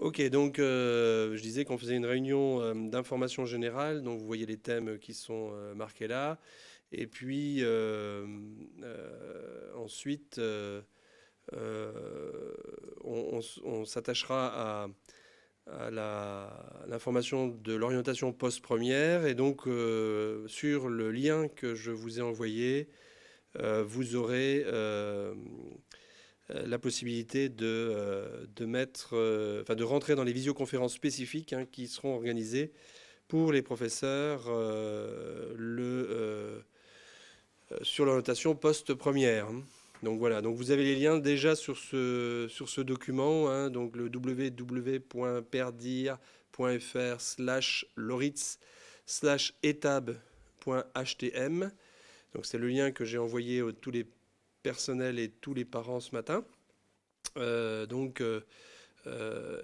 Ok, donc je disais qu'on faisait une réunion d'information générale, donc vous voyez les thèmes qui sont marqués là, et puis ensuite on s'attachera à l'information de l'orientation post-première, et donc sur le lien que je vous ai envoyé, vous aurez la possibilité de mettre, enfin de rentrer dans les visioconférences spécifiques hein, qui seront organisées pour les professeurs sur l'orientation post-première. Donc voilà, donc vous avez les liens déjà sur ce document, hein, donc le www.perdir.fr/loritz/etab.htm. Donc c'est le lien que j'ai envoyé à tous les personnels et tous les parents ce matin. Et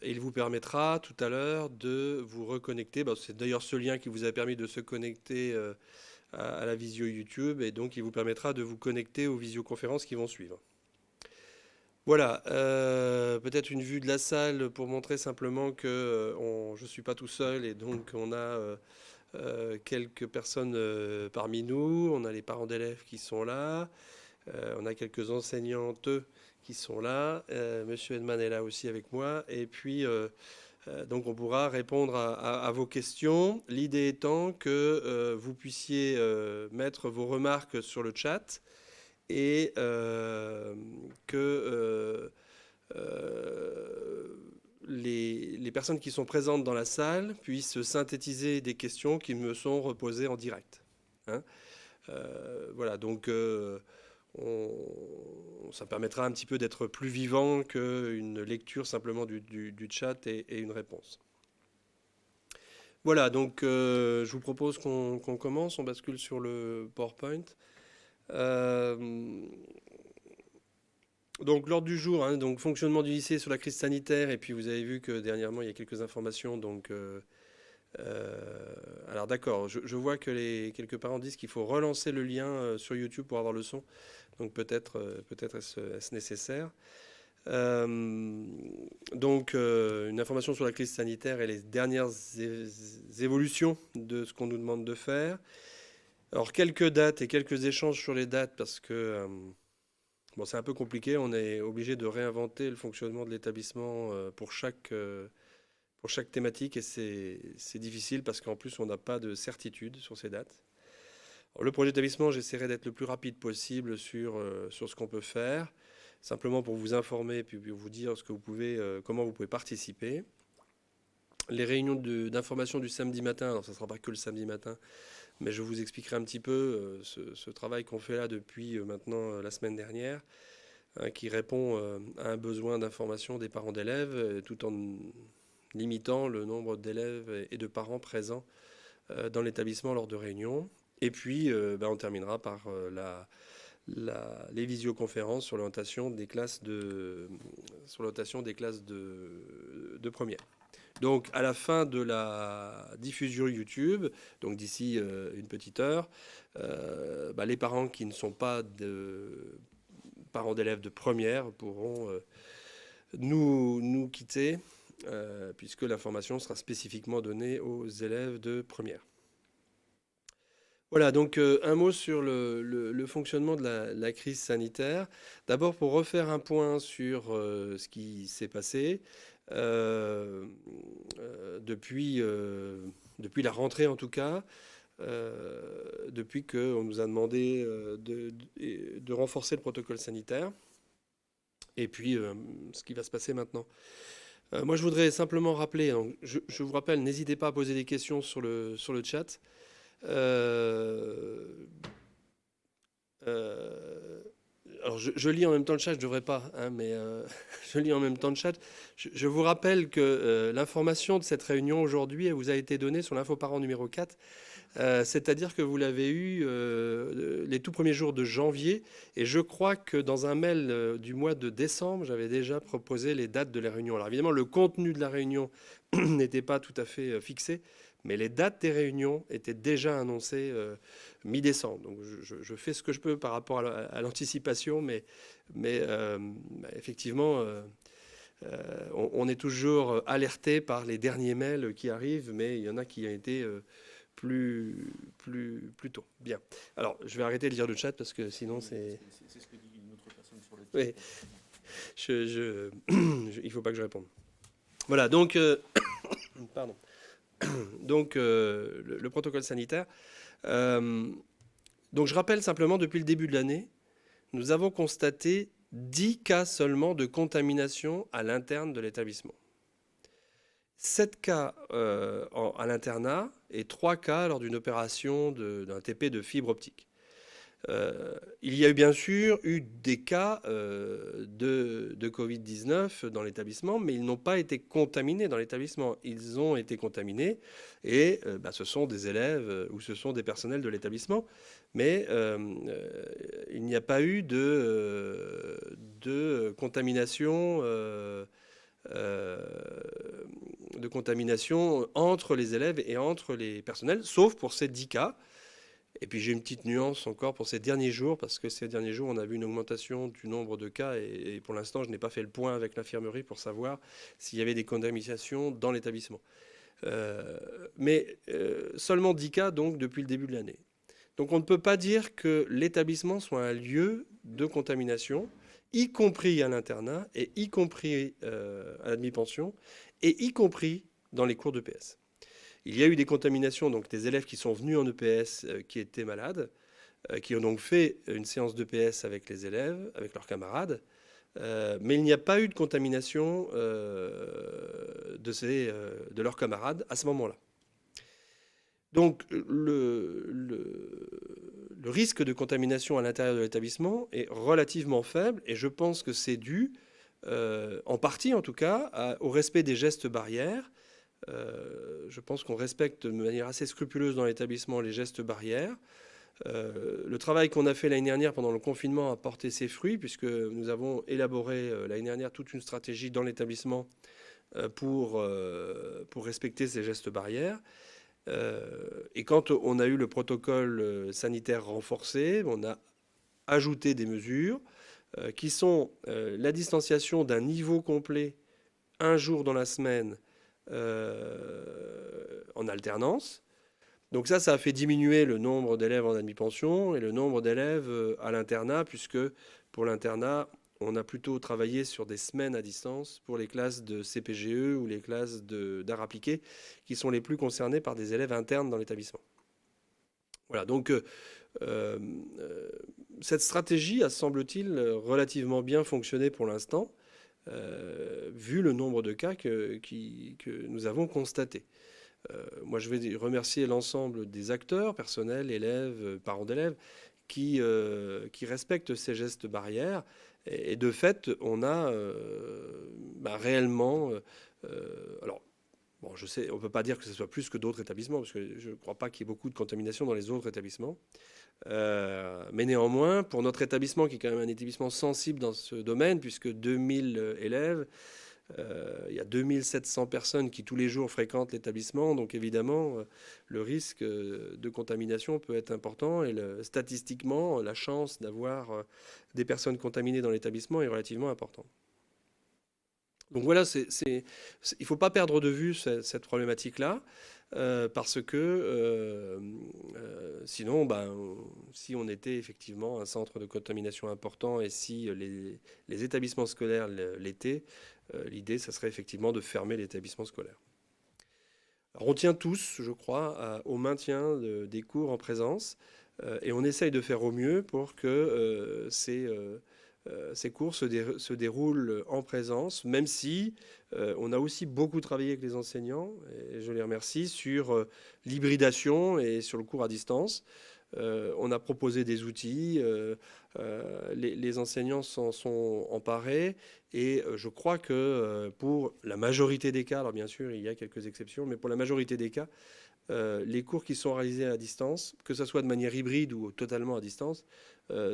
il vous permettra tout à l'heure de vous reconnecter. Bah, c'est d'ailleurs ce lien qui vous a permis de se connecter à la visio YouTube, et donc il vous permettra de vous connecter aux visioconférences qui vont suivre. Voilà, peut-être une vue de la salle pour montrer simplement que je ne suis pas tout seul, et donc on a quelques personnes parmi nous. On a les parents d'élèves qui sont là. On a quelques enseignantes qui sont là. Monsieur Edman est là aussi avec moi. Et puis, donc, on pourra répondre à vos questions. L'idée étant que vous puissiez mettre vos remarques sur le chat, et que les personnes qui sont présentes dans la salle puissent synthétiser des questions qui me sont reposées en direct. Hein. Voilà, donc ça permettra un petit peu d'être plus vivant qu'une lecture simplement du chat et une réponse. Voilà, donc je vous propose qu'on commence, on bascule sur le PowerPoint. Euh, donc l'ordre du jour, hein, donc fonctionnement du lycée sur la crise sanitaire, et puis vous avez vu que dernièrement il y a quelques informations, donc alors d'accord, je vois que quelques parents disent qu'il faut relancer le lien sur YouTube pour avoir le son. Donc peut-être est-ce nécessaire. Euh, donc une information sur la crise sanitaire et les dernières évolutions de ce qu'on nous demande de faire. Alors quelques dates et quelques échanges sur les dates parce que bon, c'est un peu compliqué. On est obligé de réinventer le fonctionnement de l'établissement pour chaque thématique, et c'est difficile parce qu'en plus on n'a pas de certitude sur ces dates. Alors, le projet d'établissement, j'essaierai d'être le plus rapide possible sur ce qu'on peut faire, simplement pour vous informer puis pour vous dire ce que vous pouvez, comment vous pouvez participer. Les réunions d'information du samedi matin, alors ça ne sera pas que le samedi matin, mais je vous expliquerai un petit peu ce travail qu'on fait là depuis maintenant la semaine dernière, hein, qui répond à un besoin d'information des parents d'élèves, tout en limitant le nombre d'élèves et de parents présents dans l'établissement lors de réunions. Et puis, on terminera par les visioconférences sur l'orientation des classes de première. Donc, à la fin de la diffusion YouTube, donc d'ici une petite heure, les parents qui ne sont pas parents d'élèves de première pourront nous quitter, puisque l'information sera spécifiquement donnée aux élèves de première. Voilà, donc un mot sur le fonctionnement de la crise sanitaire. D'abord, pour refaire un point sur ce qui s'est passé euh, depuis la rentrée en tout cas, depuis qu'on nous a demandé de renforcer le protocole sanitaire, et puis ce qui va se passer maintenant. Moi, je voudrais simplement rappeler, donc, je vous rappelle, n'hésitez pas à poser des questions sur le chat. Euh, euh, alors je lis en même temps le chat, je ne devrais pas, hein, mais je lis en même temps le chat. Je vous rappelle que l'information de cette réunion aujourd'hui, elle vous a été donnée sur l'info parent numéro 4. C'est-à-dire que vous l'avez eu les tout premiers jours de janvier, et je crois que dans un mail du mois de décembre, j'avais déjà proposé les dates de la réunion. Alors évidemment, le contenu de la réunion n'était pas tout à fait fixé, mais les dates des réunions étaient déjà annoncées mi-décembre. Donc je fais ce que je peux par rapport à l'anticipation, mais effectivement, On est toujours alerté par les derniers mails qui arrivent, mais il y en a qui ont été plus tôt. Bien. Alors, je vais arrêter de lire le chat parce que sinon c'est... C'est ce que dit une autre personne sur le chat. Oui, il ne faut pas que je réponde. Voilà, donc, pardon. Donc le protocole sanitaire. Donc je rappelle simplement, depuis le début de l'année, nous avons constaté 10 cas seulement de contamination à l'interne de l'établissement. 7 cas à l'internat et 3 cas lors d'une opération d'un TP de fibre optique. Il y a eu bien sûr des cas de Covid-19 dans l'établissement, mais ils n'ont pas été contaminés dans l'établissement. Ils ont été contaminés et ce sont des élèves ou ce sont des personnels de l'établissement, mais il n'y a pas eu de contamination entre les élèves et entre les personnels, sauf pour ces 10 cas. Et puis j'ai une petite nuance encore pour ces derniers jours, parce que ces derniers jours, on a vu une augmentation du nombre de cas, et pour l'instant, je n'ai pas fait le point avec l'infirmerie pour savoir s'il y avait des contaminations dans l'établissement. Mais seulement 10 cas, donc, depuis le début de l'année. Donc on ne peut pas dire que l'établissement soit un lieu de contamination, y compris à l'internat, et y compris à la demi-pension, et y compris dans les cours d'EPS. Il y a eu des contaminations, donc des élèves qui sont venus en EPS qui étaient malades, qui ont donc fait une séance d'EPS avec les élèves, avec leurs camarades, mais il n'y a pas eu de contamination de leurs camarades à ce moment-là. Donc le risque de contamination à l'intérieur de l'établissement est relativement faible, et je pense que c'est dû, en partie en tout cas, au respect des gestes barrières. Je pense qu'on respecte de manière assez scrupuleuse dans l'établissement les gestes barrières. Le travail qu'on a fait l'année dernière pendant le confinement a porté ses fruits, puisque nous avons élaboré l'année dernière toute une stratégie dans l'établissement pour respecter ces gestes barrières. Et quand on a eu le protocole sanitaire renforcé, on a ajouté des mesures qui sont la distanciation d'un niveau complet un jour dans la semaine en alternance. Donc ça a fait diminuer le nombre d'élèves en admi-pension et le nombre d'élèves à l'internat, puisque pour l'internat, on a plutôt travaillé sur des semaines à distance pour les classes de CPGE ou les classes d'art appliqué, qui sont les plus concernées par des élèves internes dans l'établissement. Voilà, donc cette stratégie a, semble-t-il, relativement bien fonctionné pour l'instant, vu le nombre de cas que nous avons constatés. Moi, je vais remercier l'ensemble des acteurs, personnels, élèves, parents d'élèves, qui respectent ces gestes barrières. Et de fait, on a réellement... alors, bon, je sais, on ne peut pas dire que ce soit plus que d'autres établissements, parce que je ne crois pas qu'il y ait beaucoup de contamination dans les autres établissements. Mais néanmoins, pour notre établissement, qui est quand même un établissement sensible dans ce domaine, puisque 2000 élèves, il y a 2700 personnes qui tous les jours fréquentent l'établissement, donc évidemment le risque de contamination peut être important, et statistiquement la chance d'avoir des personnes contaminées dans l'établissement est relativement importante. Donc voilà, il ne faut pas perdre de vue cette problématique-là, parce que sinon, si on était effectivement un centre de contamination important, et si les établissements scolaires l'étaient, l'idée, ça serait effectivement de fermer l'établissement scolaire. Alors, on tient tous, je crois, au maintien des cours en présence, et on essaye de faire au mieux pour que ces cours se déroulent en présence, même si on a aussi beaucoup travaillé avec les enseignants, et je les remercie, sur l'hybridation et sur le cours à distance. On a proposé des outils, les enseignants s'en sont emparés, et je crois que pour la majorité des cas, alors bien sûr il y a quelques exceptions, mais pour la majorité des cas, les cours qui sont réalisés à distance, que ce soit de manière hybride ou totalement à distance,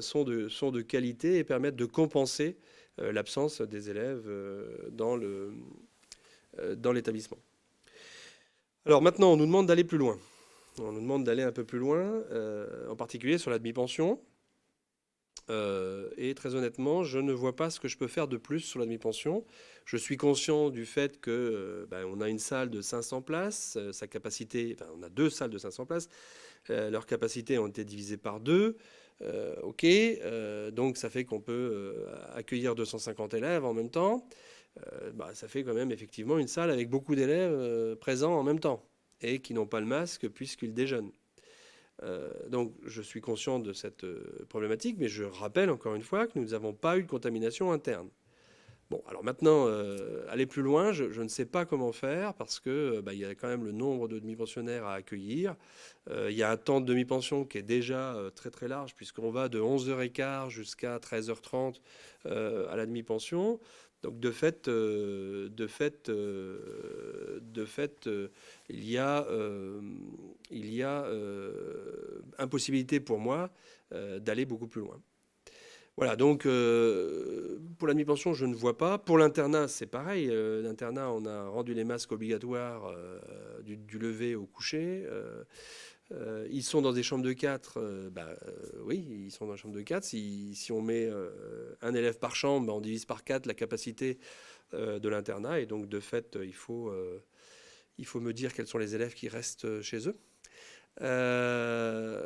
sont de qualité et permettent de compenser l'absence des élèves dans l'établissement. Alors maintenant, on nous demande d'aller plus loin. On nous demande d'aller un peu plus loin, en particulier sur la demi-pension. Et très honnêtement, je ne vois pas ce que je peux faire de plus sur la demi-pension. Je suis conscient du fait que on a une salle de 500 places, sa capacité, enfin, on a 2 salles de 500 places, leurs capacités ont été divisées par 2. OK, donc ça fait qu'on peut accueillir 250 élèves en même temps. Ça fait quand même effectivement une salle avec beaucoup d'élèves présents en même temps et qui n'ont pas le masque puisqu'ils déjeunent. Donc je suis conscient de cette problématique, mais je rappelle encore une fois que nous n'avons pas eu de contamination interne. Bon, alors maintenant, aller plus loin, je ne sais pas comment faire parce que il y a quand même le nombre de demi-pensionnaires à accueillir. Il y a un temps de demi-pension qui est déjà très très large puisqu'on va de 11h15 jusqu'à 13h30 à la demi-pension. Donc de fait, il y a impossibilité pour moi d'aller beaucoup plus loin. Voilà, donc pour la demi-pension, je ne vois pas. Pour l'internat, c'est pareil. L'internat, on a rendu les masques obligatoires du lever au coucher. Ils sont dans des chambres de 4. Oui, ils sont dans une chambre de 4. Si on met un élève par chambre, on divise par 4 la capacité de l'internat. Et donc, de fait, il faut me dire quels sont les élèves qui restent chez eux. Voilà,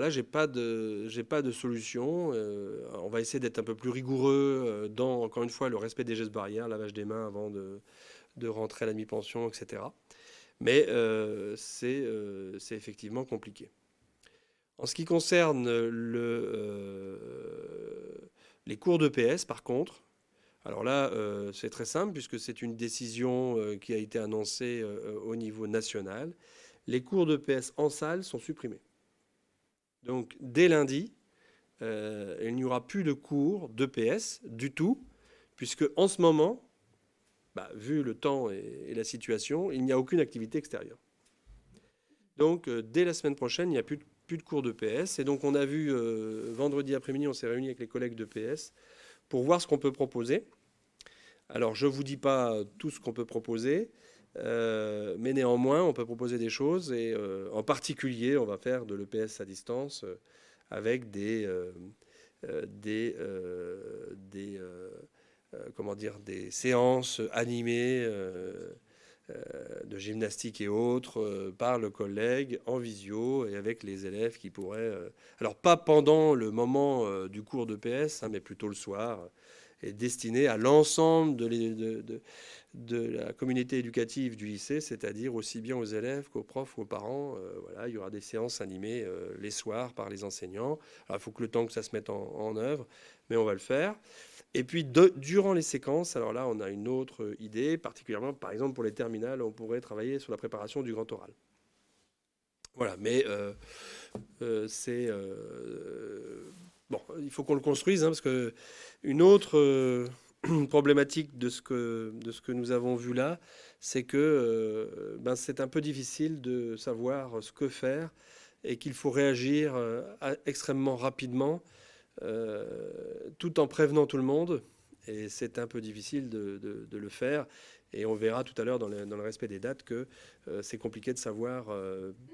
j'ai pas de solution. On va essayer d'être un peu plus rigoureux dans, encore une fois, le respect des gestes barrières, lavage des mains avant de rentrer à la mi-pension, etc. Mais c'est effectivement compliqué. En ce qui concerne les cours d'EPS, par contre, alors là, c'est très simple puisque c'est une décision qui a été annoncée au niveau national. Les cours d'EPS en salle sont supprimés. Donc, dès lundi, il n'y aura plus de cours d'EPS du tout, puisque en ce moment, vu le temps et la situation, il n'y a aucune activité extérieure. Donc, dès la semaine prochaine, il n'y a plus de cours d'EPS. Et donc, on a vu, vendredi après-midi, on s'est réunis avec les collègues d'EPS pour voir ce qu'on peut proposer. Alors, je ne vous dis pas tout ce qu'on peut proposer, mais néanmoins, on peut proposer des choses. Et en particulier, on va faire de l'EPS à distance avec des séances animées de gymnastique et autres par le collègue en visio et avec les élèves qui pourraient... alors pas pendant le moment du cours d'EPS, mais plutôt le soir, et destiné à l'ensemble de la communauté éducative du lycée, c'est-à-dire aussi bien aux élèves qu'aux profs ou aux parents. Voilà, il y aura des séances animées les soirs par les enseignants. Alors, il faut que le temps que ça se mette en œuvre, mais on va le faire. Et puis, durant les séquences, alors là, on a une autre idée, particulièrement, par exemple, pour les terminales, on pourrait travailler sur la préparation du grand oral. Voilà, mais bon, il faut qu'on le construise, parce que une autre problématique de ce que nous avons vu là, c'est que c'est un peu difficile de savoir ce que faire et qu'il faut réagir extrêmement rapidement tout en prévenant tout le monde. Et c'est un peu difficile de le faire. Et on verra tout à l'heure dans le respect des dates que c'est compliqué de savoir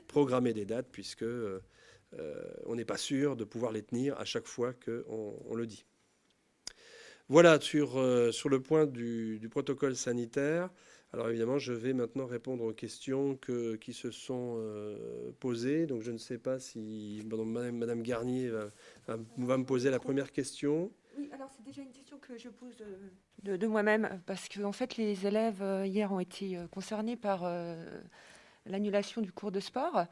programmer des dates puisque on n'est pas sûr de pouvoir les tenir à chaque fois qu'on le dit. Voilà sur le point du protocole sanitaire. Alors évidemment, je vais maintenant répondre aux questions qui se sont posées. Donc je ne sais pas si Madame Garnier va me poser la première question. Oui, alors c'est déjà une question que je pose de moi-même, parce que en fait, les élèves hier ont été concernés par l'annulation du cours de sport,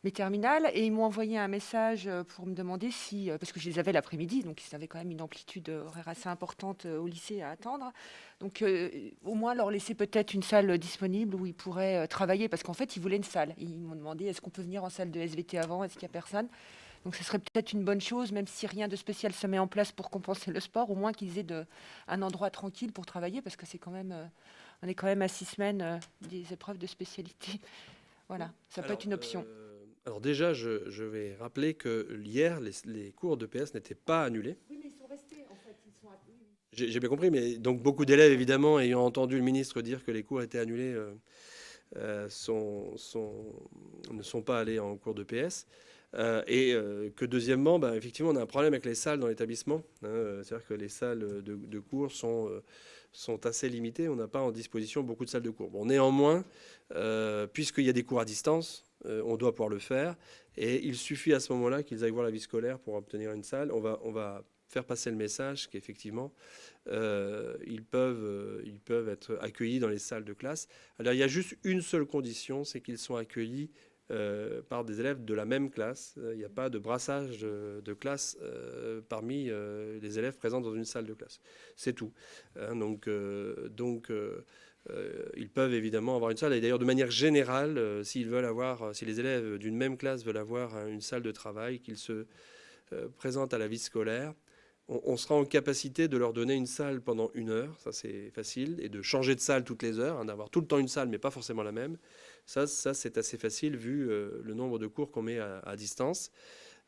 mes terminales, et ils m'ont envoyé un message pour me demander si, parce que je les avais l'après-midi, donc ils avaient quand même une amplitude horaire assez importante au lycée à attendre, donc au moins leur laisser peut-être une salle disponible où ils pourraient travailler, parce qu'en fait, ils voulaient une salle. Ils m'ont demandé, est-ce qu'on peut venir en salle de SVT avant, est-ce qu'il n'y a personne ? Donc ce serait peut-être une bonne chose, même si rien de spécial se met en place pour compenser le sport, au moins qu'ils aient un endroit tranquille pour travailler, parce que c'est quand même, on est quand même à 6 semaines des épreuves de spécialité. Voilà, ça peut être une option. Alors déjà, je vais rappeler que hier, les cours d'EPS n'étaient pas annulés. Oui, mais ils sont restés, en fait. J'ai bien compris, mais donc beaucoup d'élèves, évidemment, ayant entendu le ministre dire que les cours étaient annulés, ne sont pas allés en cours d'EPS. Que deuxièmement, effectivement, on a un problème avec les salles dans l'établissement. C'est-à-dire que les salles de cours sont assez limitées. On n'a pas en disposition beaucoup de salles de cours. Bon, néanmoins, puisqu'il y a des cours à distance, on doit pouvoir le faire. Et il suffit à ce moment-là qu'ils aillent voir la vie scolaire pour obtenir une salle. On va faire passer le message qu'effectivement, ils peuvent être accueillis dans les salles de classe. Alors, il y a juste une seule condition, c'est qu'ils sont accueillis par des élèves de la même classe. Il n'y a pas de brassage de classe parmi les élèves présents dans une salle de classe. C'est tout. Donc, ils peuvent évidemment avoir une salle. Et d'ailleurs, de manière générale, si les élèves d'une même classe veulent avoir une salle de travail, qu'ils se présentent à la vie scolaire, on sera en capacité de leur donner une salle pendant 1 heure, ça c'est facile, et de changer de salle toutes les heures, d'avoir tout le temps une salle, mais pas forcément la même. Ça c'est assez facile vu le nombre de cours qu'on met à distance.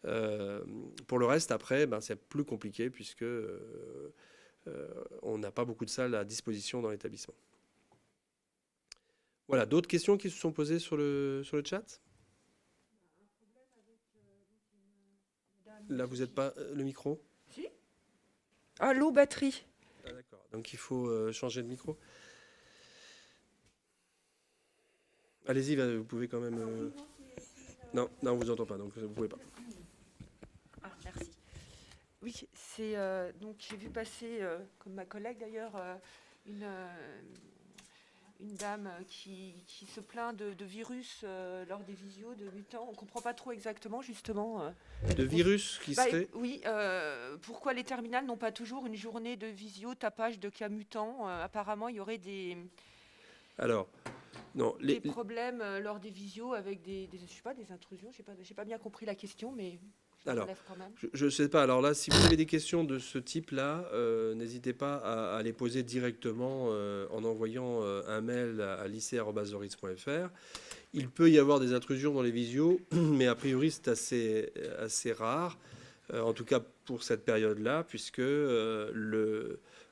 Pour le reste, après, c'est plus compliqué puisque on n'a pas beaucoup de salles à disposition dans l'établissement. Voilà, d'autres questions qui se sont posées sur le chat? Là, vous n'êtes pas le micro? Si. Ah, l'eau batterie. Ah, d'accord, donc il faut changer de micro. Allez-y, vous pouvez quand même... Non, on ne vous entend pas, donc vous ne pouvez pas. Ah, merci. Oui, c'est donc j'ai vu passer, comme ma collègue d'ailleurs, une dame qui se plaint de virus lors des visios, de mutants. On ne comprend pas trop exactement, justement. De virus qui serait... Oui, pourquoi les terminales n'ont pas toujours une journée de visio, tapage de cas mutants? Apparemment, il y aurait des... Alors, non, des problèmes lors des visios avec des intrusions. J'ai pas bien compris la question, mais... Alors, je ne sais pas. Alors là, si vous avez des questions de ce type-là, n'hésitez pas à les poser directement en envoyant un mail à lycée@zoris.fr. Il peut y avoir des intrusions dans les visios, mais a priori, c'est assez rare, en tout cas pour cette période-là, puisque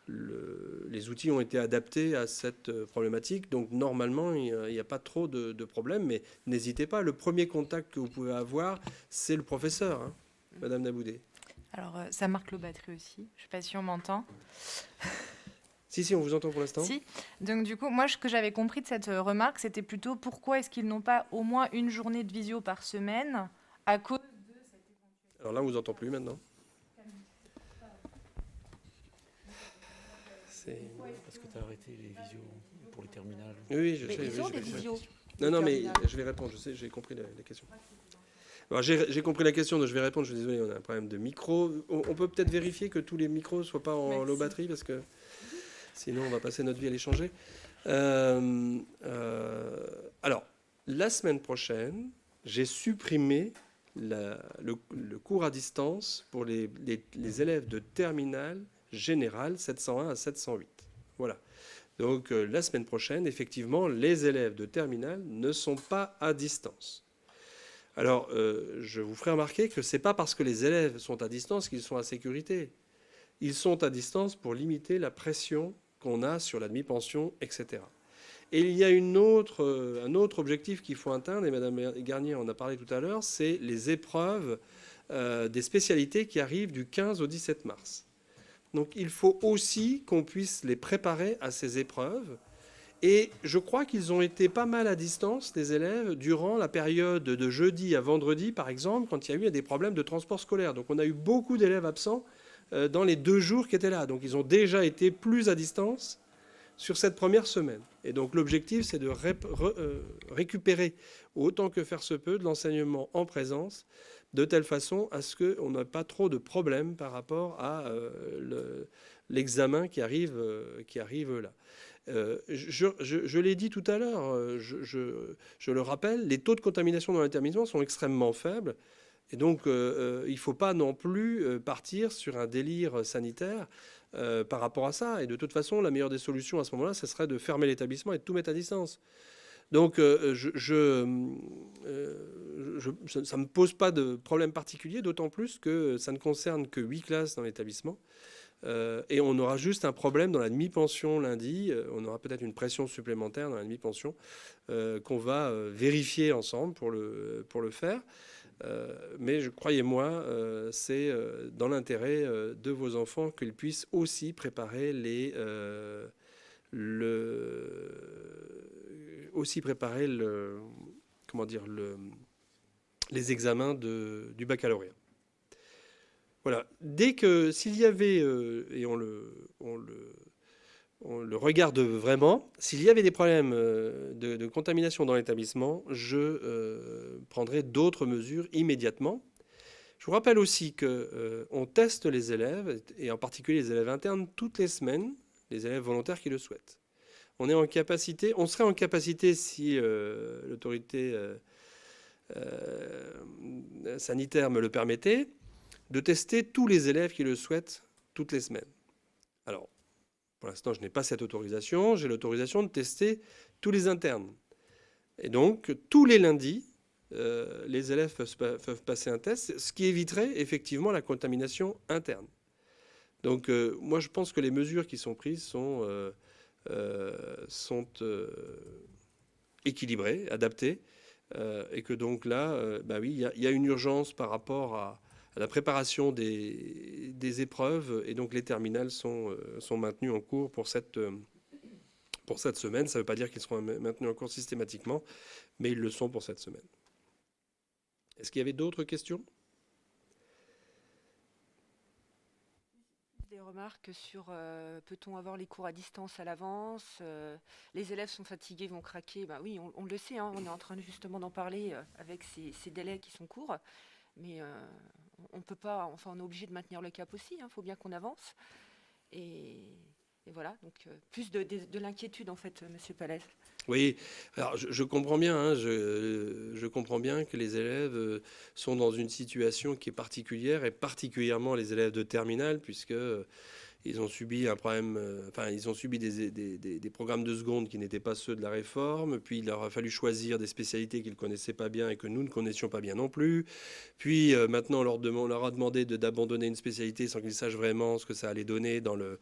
les outils ont été adaptés à cette problématique. Donc, normalement, il n'y a pas trop de problèmes, mais n'hésitez pas. Le premier contact que vous pouvez avoir, c'est le professeur, hein. Madame Naboudé. Alors, ça marque l'eau batterie aussi. Je ne sais pas si on m'entend. Si, on vous entend pour l'instant. Si. Donc, du coup, moi, ce que j'avais compris de cette remarque, c'était plutôt pourquoi est-ce qu'ils n'ont pas au moins une journée de visio par semaine à cause de cette éventualité. Alors là, on ne vous entend plus maintenant. Parce que tu as arrêté les visios pour les terminales. Oui, je sais. Ils ont des visios. Non, mais je vais répondre. Je sais, j'ai compris la question. Alors, j'ai compris la question, donc je vais répondre. Je suis désolé, on a un problème de micro. On peut peut-être vérifier que tous les micros ne soient pas en low batterie, parce que sinon on va passer notre vie à les changer. Alors, la semaine prochaine, j'ai supprimé le cours à distance pour les élèves de terminale générale 701 à 708. Voilà. Donc, la semaine prochaine, effectivement, les élèves de terminale ne sont pas à distance. Alors, je vous ferai remarquer que ce n'est pas parce que les élèves sont à distance qu'ils sont à sécurité. Ils sont à distance pour limiter la pression qu'on a sur la demi-pension, etc. Et il y a un autre objectif qu'il faut atteindre, et Mme Garnier en a parlé tout à l'heure, c'est les épreuves des spécialités qui arrivent du 15 au 17 mars. Donc, il faut aussi qu'on puisse les préparer à ces épreuves. Et je crois qu'ils ont été pas mal à distance, les élèves, durant la période de jeudi à vendredi, par exemple, quand il y a eu des problèmes de transport scolaire. Donc on a eu beaucoup d'élèves absents dans les 2 jours qui étaient là. Donc ils ont déjà été plus à distance sur cette première semaine. Et donc l'objectif, c'est de récupérer autant que faire se peut de l'enseignement en présence, de telle façon à ce qu'on n'ait pas trop de problèmes par rapport à l'examen qui arrive là. Je l'ai dit tout à l'heure, je le rappelle, les taux de contamination dans l'établissement sont extrêmement faibles. Et donc, il ne faut pas non plus partir sur un délire sanitaire par rapport à ça. Et de toute façon, la meilleure des solutions à ce moment-là, ce serait de fermer l'établissement et de tout mettre à distance. Donc, ça ne me pose pas de problème particulier, d'autant plus que ça ne concerne que 8 classes dans l'établissement. Et on aura juste un problème dans la demi-pension lundi. On aura peut-être une pression supplémentaire dans la demi-pension qu'on va vérifier ensemble pour le faire. Mais croyez-moi, c'est dans l'intérêt de vos enfants qu'ils puissent aussi préparer comment dire, les examens du baccalauréat. Voilà. S'il y avait, et on le regarde vraiment, s'il y avait des problèmes de contamination dans l'établissement, je prendrai d'autres mesures immédiatement. Je vous rappelle aussi qu'on teste les élèves, et en particulier les élèves internes, toutes les semaines, les élèves volontaires qui le souhaitent. On serait en capacité, si l'autorité sanitaire me le permettait, de tester tous les élèves qui le souhaitent toutes les semaines. Alors, pour l'instant, je n'ai pas cette autorisation. J'ai l'autorisation de tester tous les internes. Et donc, tous les lundis, les élèves peuvent passer un test, ce qui éviterait effectivement la contamination interne. Donc, moi, je pense que les mesures qui sont prises sont équilibrées, adaptées, et que donc là, oui, il y a une urgence par rapport à la préparation des épreuves, et donc les terminales sont maintenues en cours pour cette semaine. Ça ne veut pas dire qu'ils seront maintenus en cours systématiquement, mais ils le sont pour cette semaine. Est-ce qu'il y avait d'autres questions ? Des remarques sur peut-on avoir les cours à distance à l'avance, les élèves sont fatigués, vont craquer. Bah oui, on le sait, hein, on est en train justement d'en parler avec ces délais qui sont courts. Mais on peut pas, enfin on est obligé de maintenir le cap aussi, il faut bien qu'on avance. Et voilà, donc plus de l'inquiétude en fait, Monsieur Palès. Oui, alors je comprends bien, hein, je comprends bien que les élèves sont dans une situation qui est particulière, et particulièrement les élèves de terminale, puisque ils ont subi un problème, ils ont subi des programmes de seconde qui n'étaient pas ceux de la réforme, puis il leur a fallu choisir des spécialités qu'ils ne connaissaient pas bien et que nous ne connaissions pas bien non plus. Puis maintenant, on leur a demandé d'abandonner une spécialité sans qu'ils sachent vraiment ce que ça allait donner dans le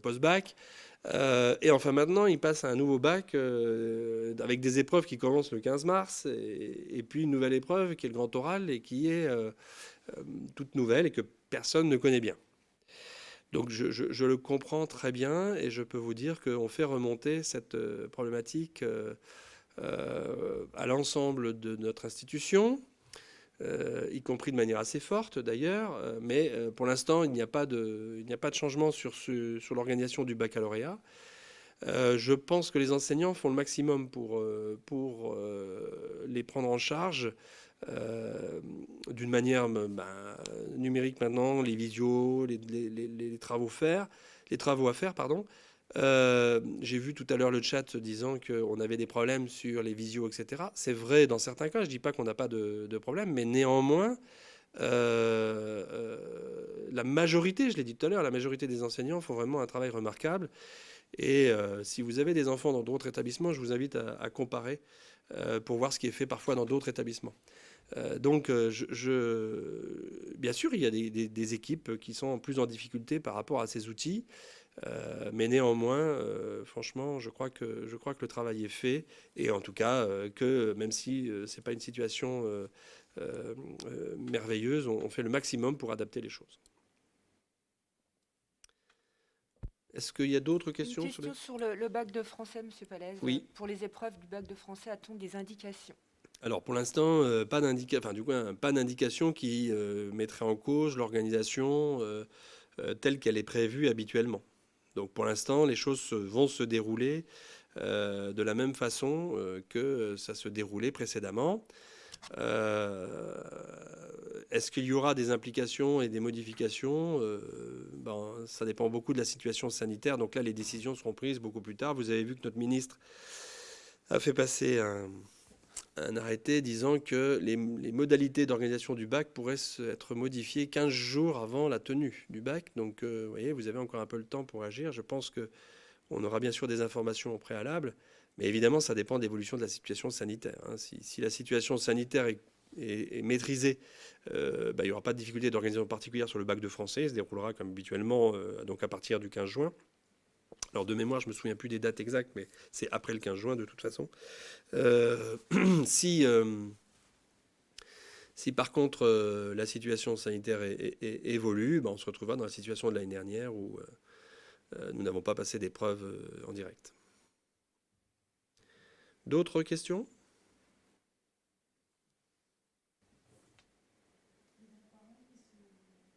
post-bac. Et enfin maintenant, ils passent à un nouveau bac avec des épreuves qui commencent le 15 mars, et puis une nouvelle épreuve qui est le grand oral et qui est toute nouvelle et que personne ne connaît bien. Donc je le comprends très bien, et je peux vous dire qu'on fait remonter cette problématique à l'ensemble de notre institution, y compris de manière assez forte d'ailleurs, mais pour l'instant il n'y a pas de changement sur l'organisation du baccalauréat. Je pense que les enseignants font le maximum pour les prendre en charge d'une manière numérique maintenant, les visios, les travaux à faire, pardon. J'ai vu tout à l'heure le chat disant qu'on avait des problèmes sur les visios, etc. C'est vrai dans certains cas, je ne dis pas qu'on n'a pas de problème, mais néanmoins, la majorité, je l'ai dit tout à l'heure, la majorité des enseignants font vraiment un travail remarquable. Et si vous avez des enfants dans d'autres établissements, je vous invite à comparer pour voir ce qui est fait parfois dans d'autres établissements. Donc, bien sûr, il y a des équipes qui sont plus en difficulté par rapport à ces outils, mais néanmoins, franchement, je crois que le travail est fait, et en tout cas, que même si ce n'est pas une situation merveilleuse, on fait le maximum pour adapter les choses. Est-ce qu'il y a d'autres questions? Une question sur le bac de français, Monsieur Palès. Oui. Pour les épreuves du bac de français, a-t-on des indications? Alors pour l'instant, pas d'indication qui mettrait en cause l'organisation telle qu'elle est prévue habituellement. Donc pour l'instant, les choses vont se dérouler de la même façon que ça se déroulait précédemment. Est-ce qu'il y aura des implications et des modifications? Ça dépend beaucoup de la situation sanitaire. Donc là, les décisions seront prises beaucoup plus tard. Vous avez vu que notre ministre a fait passer un arrêté disant que les modalités d'organisation du bac pourraient être modifiées 15 jours avant la tenue du bac. Donc, vous voyez, vous avez encore un peu le temps pour agir. Je pense qu'on aura bien sûr des informations au préalable, mais évidemment, ça dépend de l'évolution de la situation sanitaire. Hein. Si la situation sanitaire est maîtrisée, il n'y aura pas de difficulté d'organisation particulière sur le bac de français. Il se déroulera comme habituellement donc à partir du 15 juin. Alors de mémoire, je ne me souviens plus des dates exactes, mais c'est après le 15 juin de toute façon. Si Si par contre la situation sanitaire évolue, on se retrouvera dans la situation de l'année dernière où nous n'avons pas passé d'épreuve en direct. D'autres questions ?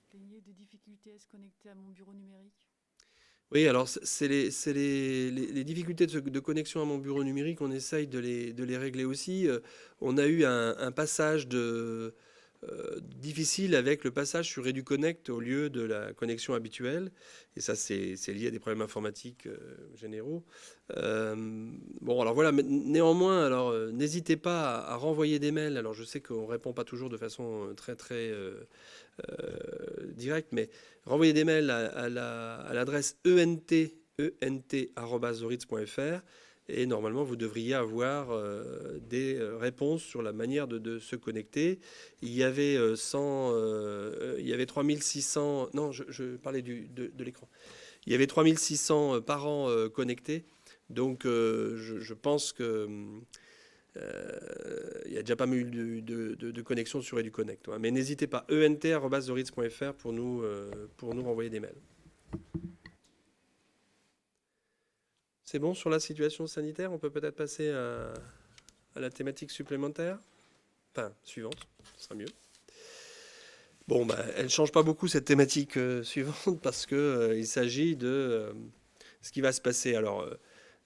Plaignez de difficultés à se connecter à mon bureau numérique. Oui, alors c'est les difficultés de connexion à mon bureau numérique, on essaye de les régler aussi. On a eu un passage difficile avec le passage sur EduConnect au lieu de la connexion habituelle. Et ça, c'est lié à des problèmes informatiques généraux. Bon, alors voilà, mais néanmoins, alors n'hésitez pas à renvoyer des mails. Alors je sais qu'on ne répond pas toujours de façon très directe, mais renvoyez des mails à l'adresse ent@zoritz.fr. Et normalement, vous devriez avoir des réponses sur la manière de se connecter. Il y avait 3600... Non, je parlais de l'écran. Il y avait 3600 parents connectés. Donc, je pense que il y a déjà pas mal de connexions sur EduConnect. Mais n'hésitez pas, ent@zoritz.fr pour nous renvoyer des mails. C'est bon sur la situation sanitaire? On peut peut-être passer à la thématique supplémentaire? Enfin, suivante, ce sera mieux. Bon, elle ne change pas beaucoup cette thématique suivante parce qu'il s'agit de ce qui va se passer. Alors,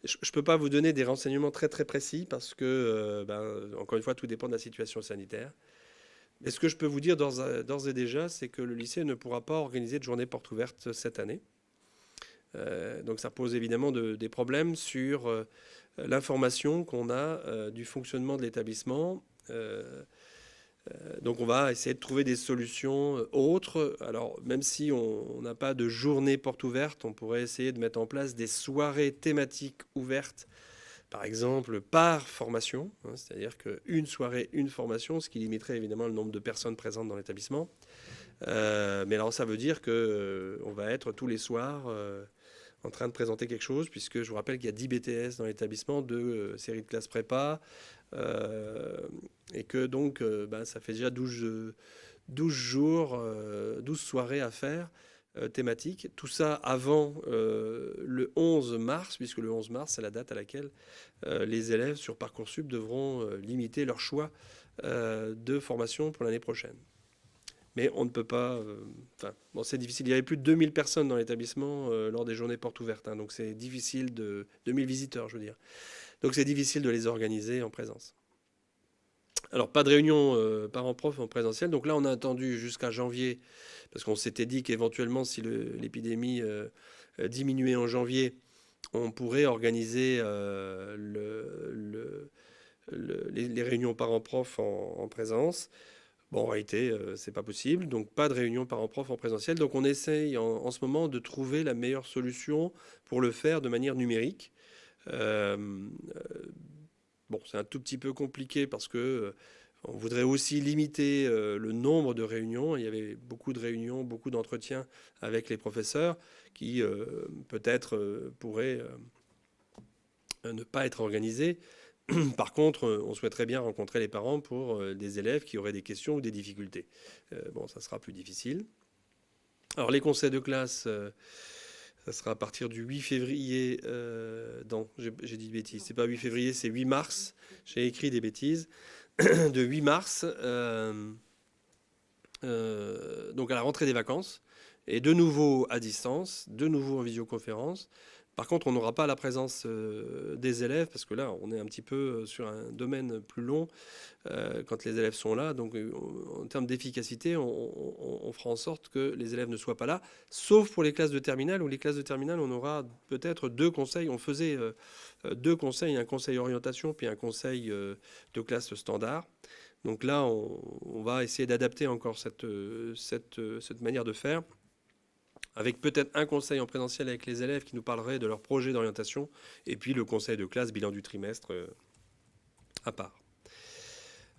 je ne peux pas vous donner des renseignements très précis parce que, encore une fois, tout dépend de la situation sanitaire. Mais ce que je peux vous dire d'ores et déjà, c'est que le lycée ne pourra pas organiser de journée porte ouverte cette année. Donc ça pose évidemment des problèmes sur l'information qu'on a du fonctionnement de l'établissement. Donc on va essayer de trouver des solutions autres. Alors même si on n'a pas de journée porte ouverte, on pourrait essayer de mettre en place des soirées thématiques ouvertes, par exemple par formation, c'est-à-dire qu'une soirée, une formation, ce qui limiterait évidemment le nombre de personnes présentes dans l'établissement. Mais alors ça veut dire qu'on va être tous les soirs en train de présenter quelque chose, puisque je vous rappelle qu'il y a 10 BTS dans l'établissement, 2 séries de classes prépa, et que donc ça fait déjà 12 jours, 12 soirées à faire thématiques. Tout ça avant le 11 mars, puisque le 11 mars, c'est la date à laquelle les élèves sur Parcoursup devront limiter leur choix de formation pour l'année prochaine. Mais on ne peut pas... c'est difficile. Il y avait plus de 2000 personnes dans l'établissement lors des journées portes ouvertes. Donc c'est difficile 2000 visiteurs, je veux dire. Donc c'est difficile de les organiser en présence. Alors, pas de réunion parents-prof en présentiel. Donc là, on a attendu jusqu'à janvier, parce qu'on s'était dit qu'éventuellement, si l'épidémie diminuait en janvier, on pourrait organiser les réunions parents-prof en présence. Bon, en réalité, c'est pas possible. Donc, pas de réunion parents-prof en présentiel. Donc, on essaye en ce moment de trouver la meilleure solution pour le faire de manière numérique. Bon, c'est un tout petit peu compliqué parce que on voudrait aussi limiter le nombre de réunions. Il y avait beaucoup de réunions, beaucoup d'entretiens avec les professeurs qui peut-être pourraient ne pas être organisés. Par contre, on souhaiterait bien rencontrer les parents pour des élèves qui auraient des questions ou des difficultés. Bon, ça sera plus difficile. Alors, les conseils de classe, ça sera à partir du 8 février. Non, j'ai dit des bêtises. C'est pas 8 février, c'est 8 mars. J'ai écrit des bêtises. De 8 mars, donc à la rentrée des vacances. Et de nouveau à distance, de nouveau en visioconférence. Par contre, on n'aura pas la présence des élèves, parce que là, on est un petit peu sur un domaine plus long quand les élèves sont là. Donc, en termes d'efficacité, on fera en sorte que les élèves ne soient pas là, sauf pour les classes de terminale, où les classes de terminale, on aura peut-être 2 conseils. On faisait 2 conseils, un conseil orientation, puis un conseil de classe standard. Donc là, on va essayer d'adapter encore cette manière de faire, avec peut-être un conseil en présentiel avec les élèves qui nous parlerait de leur projet d'orientation, et puis le conseil de classe, bilan du trimestre, à part.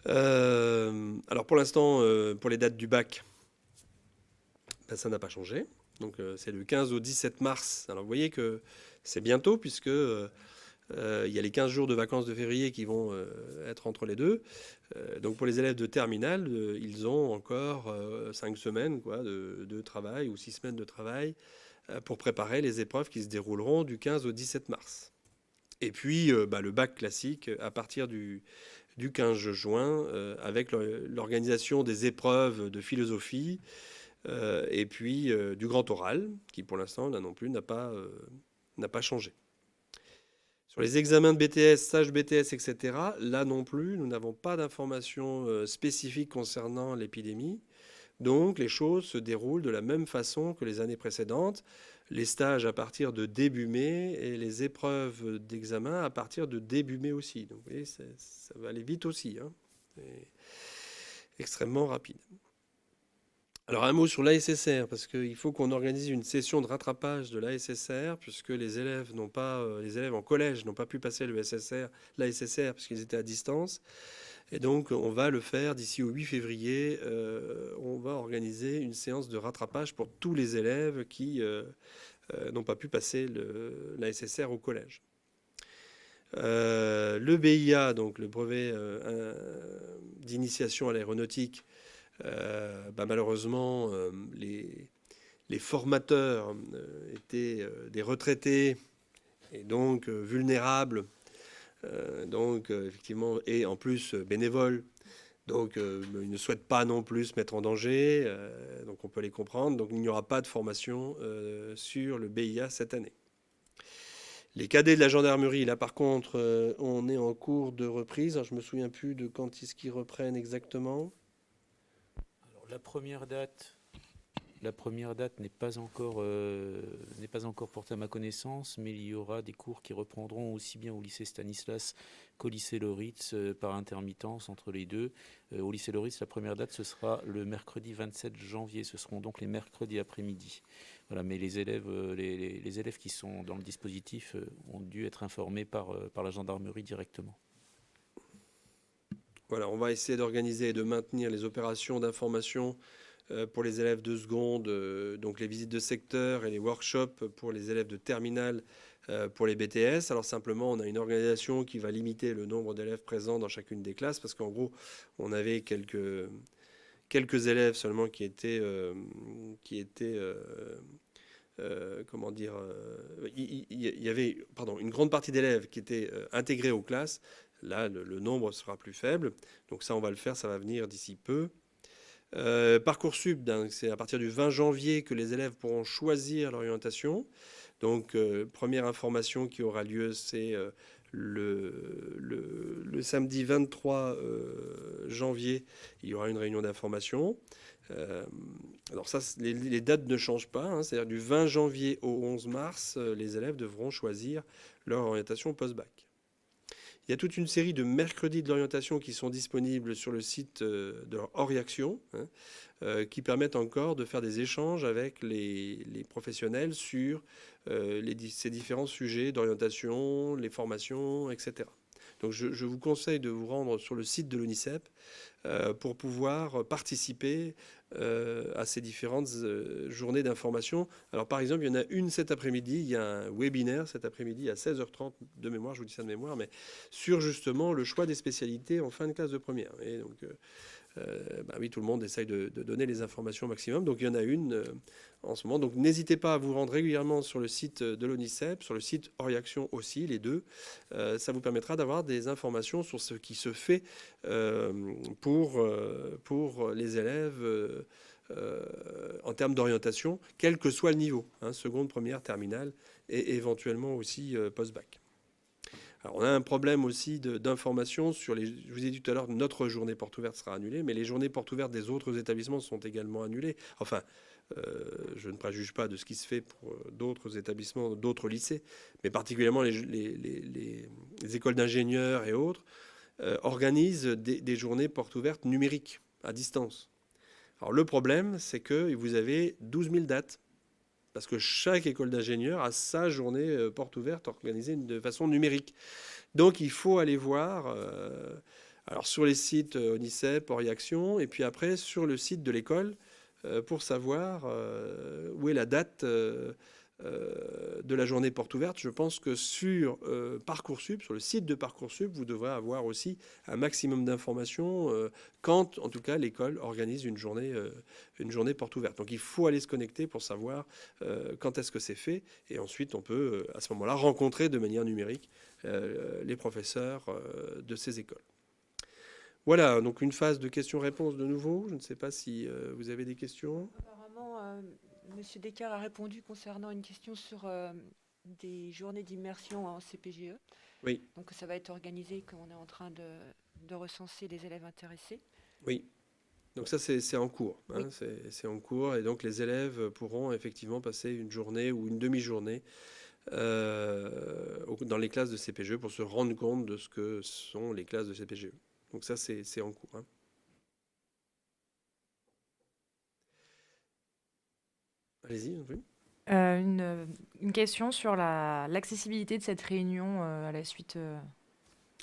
Alors pour l'instant, pour les dates du bac, ça n'a pas changé. Donc c'est le 15 au 17 mars. Alors vous voyez que c'est bientôt, puisque Il y a les 15 jours de vacances de février qui vont être entre les deux. Donc pour les élèves de terminale, ils ont encore 5 semaines de travail ou 6 semaines de travail pour préparer les épreuves qui se dérouleront du 15 au 17 mars. Et puis le bac classique à partir du 15 juin avec l'organisation des épreuves de philosophie et puis du grand oral qui pour l'instant là non plus n'a pas changé. Sur les examens de BTS, stages BTS, etc., là non plus, nous n'avons pas d'informations spécifiques concernant l'épidémie. Donc les choses se déroulent de la même façon que les années précédentes. Les stages à partir de début mai et les épreuves d'examen à partir de début mai aussi. Donc vous voyez, ça va aller vite aussi. Hein. C'est extrêmement rapide. Alors un mot sur l'ASSR, parce qu'il faut qu'on organise une session de rattrapage de l'ASSR, puisque les élèves en collège n'ont pas pu passer l'ASSR parce qu'ils étaient à distance. Et donc on va le faire d'ici au 8 février. On va organiser une séance de rattrapage pour tous les élèves qui n'ont pas pu passer l'ASSR au collège. Le BIA, donc le brevet d'initiation à l'aéronautique, malheureusement, les formateurs étaient des retraités et donc vulnérables, effectivement, et en plus bénévoles. Donc, ils ne souhaitent pas non plus se mettre en danger, donc on peut les comprendre. Donc, il n'y aura pas de formation sur le BIA cette année. Les cadets de la gendarmerie, là par contre, on est en cours de reprise. Alors, je ne me souviens plus de quand est-ce qu'ils reprennent exactement. La première date n'est pas encore portée à ma connaissance, mais il y aura des cours qui reprendront aussi bien au lycée Stanislas qu'au lycée Loritz par intermittence entre les deux. Au lycée Loritz, la première date, ce sera le mercredi 27 janvier. Ce seront donc les mercredis après-midi. Voilà, mais les élèves qui sont dans le dispositif ont dû être informés par la gendarmerie directement. Voilà, on va essayer d'organiser et de maintenir les opérations d'information pour les élèves de seconde, donc les visites de secteur et les workshops pour les élèves de terminale pour les BTS. Alors simplement, on a une organisation qui va limiter le nombre d'élèves présents dans chacune des classes parce qu'en gros, on avait quelques élèves seulement qui étaient il y avait une grande partie d'élèves qui étaient intégrés aux classes. Là, le nombre sera plus faible. Donc ça, on va le faire, ça va venir d'ici peu. Parcoursup, c'est à partir du 20 janvier que les élèves pourront choisir l'orientation. Donc, première information qui aura lieu, c'est le samedi 23 janvier. Il y aura une réunion d'information. Alors ça, les dates ne changent pas. Hein, c'est-à-dire du 20 janvier au 11 mars, les élèves devront choisir leur orientation post-bac. Il y a toute une série de mercredis de l'orientation qui sont disponibles sur le site de Oriaction, qui permettent encore de faire des échanges avec les professionnels sur ces différents sujets d'orientation, les formations, etc. Donc je vous conseille de vous rendre sur le site de l'ONICEP pour pouvoir participer à ces différentes journées d'information. Alors par exemple, il y en a une cet après-midi, il y a un webinaire cet après-midi à 16h30 de mémoire, je vous dis ça de mémoire, mais sur justement le choix des spécialités en fin de classe de première. Et donc, oui, tout le monde essaye de donner les informations au maximum. Donc il y en a une en ce moment. Donc n'hésitez pas à vous rendre régulièrement sur le site de l'ONICEP, sur le site Oriaction aussi, les deux. Ça vous permettra d'avoir des informations sur ce qui se fait pour les élèves en termes d'orientation, quel que soit le niveau, seconde, première, terminale et éventuellement aussi post-bac. Alors, on a un problème aussi d'information sur les... Je vous ai dit tout à l'heure, notre journée porte ouverte sera annulée, mais les journées portes ouvertes des autres établissements sont également annulées. Enfin, je ne préjuge pas de ce qui se fait pour d'autres établissements, d'autres lycées, mais particulièrement les écoles d'ingénieurs et autres organisent des journées portes ouvertes numériques, à distance. Alors, le problème, c'est que vous avez 12 000 dates. Parce que chaque école d'ingénieurs a sa journée porte ouverte organisée de façon numérique. Donc il faut aller voir alors sur les sites ONICEP, Oriaction, et puis après sur le site de l'école pour savoir où est la date de la journée porte ouverte, je pense que sur Parcoursup, sur le site de Parcoursup, vous devrez avoir aussi un maximum d'informations quand, en tout cas, l'école organise une journée porte ouverte. Donc il faut aller se connecter pour savoir quand est-ce que c'est fait, et ensuite on peut à ce moment-là rencontrer de manière numérique les professeurs de ces écoles. Voilà, donc une phase de questions-réponses de nouveau. Je ne sais pas si vous avez des questions. Apparemment, Monsieur Descartes a répondu concernant une question sur des journées d'immersion en CPGE. Oui. Donc ça va être organisé, qu'on est en train de recenser les élèves intéressés. Oui. Donc ça, c'est en cours. Hein, Oui. c'est en cours. Et donc les élèves pourront effectivement passer une journée ou une demi-journée dans les classes de CPGE pour se rendre compte de ce que sont les classes de CPGE. Donc ça, c'est en cours. Hein. Allez-y. Oui. Une question sur l'accessibilité de cette réunion à la suite.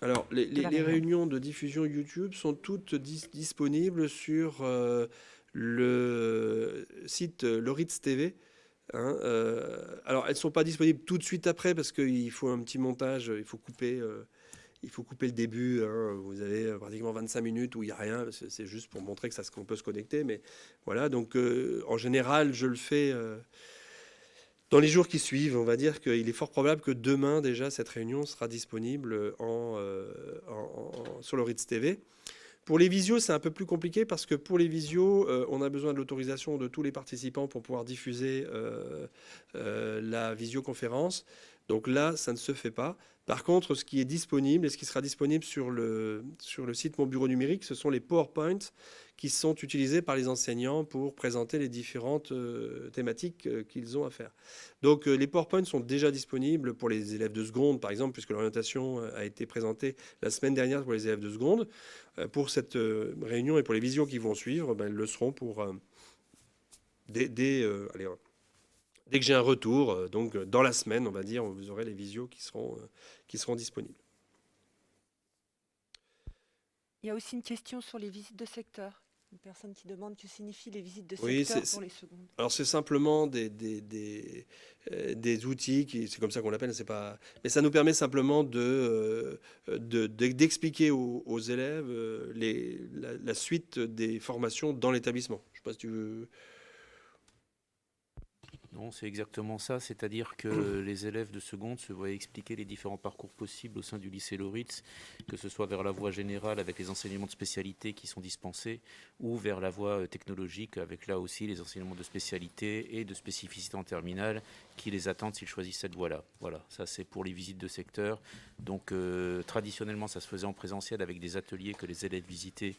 Alors, la les réunion. réunions de diffusion YouTube sont toutes disponibles sur le site Loritz TV. Hein, alors, elles ne sont pas disponibles tout de suite après parce qu'il faut un petit montage, il faut couper le début. Hein, vous avez pratiquement 25 minutes où il n'y a rien. C'est juste pour montrer qu'on peut se connecter. Mais voilà, donc en général, je le fais dans les jours qui suivent. On va dire qu'il est fort probable que demain, déjà, cette réunion sera disponible sur le Ritz TV. Pour les visios, c'est un peu plus compliqué parce que pour les visios, on a besoin de l'autorisation de tous les participants pour pouvoir diffuser la visioconférence. Donc là, ça ne se fait pas. Par contre, ce qui est disponible et ce qui sera disponible sur le site Mon Bureau Numérique, ce sont les PowerPoint qui sont utilisés par les enseignants pour présenter les différentes thématiques qu'ils ont à faire. Donc les PowerPoint sont déjà disponibles pour les élèves de seconde, par exemple, puisque l'orientation a été présentée la semaine dernière pour les élèves de seconde. Pour cette réunion et pour les visios qui vont suivre, elles le seront pour dès que j'ai un retour, donc dans la semaine, on va dire, vous aurez les visios qui seront disponibles. Il y a aussi une question sur les visites de secteur. Une personne qui demande que signifient les visites de Oui, secteur pour les secondes. Alors c'est simplement des outils, c'est comme ça qu'on l'appelle, mais ça nous permet simplement d'expliquer aux élèves la suite des formations dans l'établissement. Je ne sais pas si tu veux... Non, c'est exactement ça, c'est-à-dire que les élèves de seconde se voient expliquer les différents parcours possibles au sein du lycée Loritz, que ce soit vers la voie générale avec les enseignements de spécialité qui sont dispensés, ou vers la voie technologique avec là aussi les enseignements de spécialité et de spécificité en terminale qui les attendent s'ils choisissent cette voie-là. Voilà, ça c'est pour les visites de secteur. Donc traditionnellement, ça se faisait en présentiel avec des ateliers que les élèves visitaient,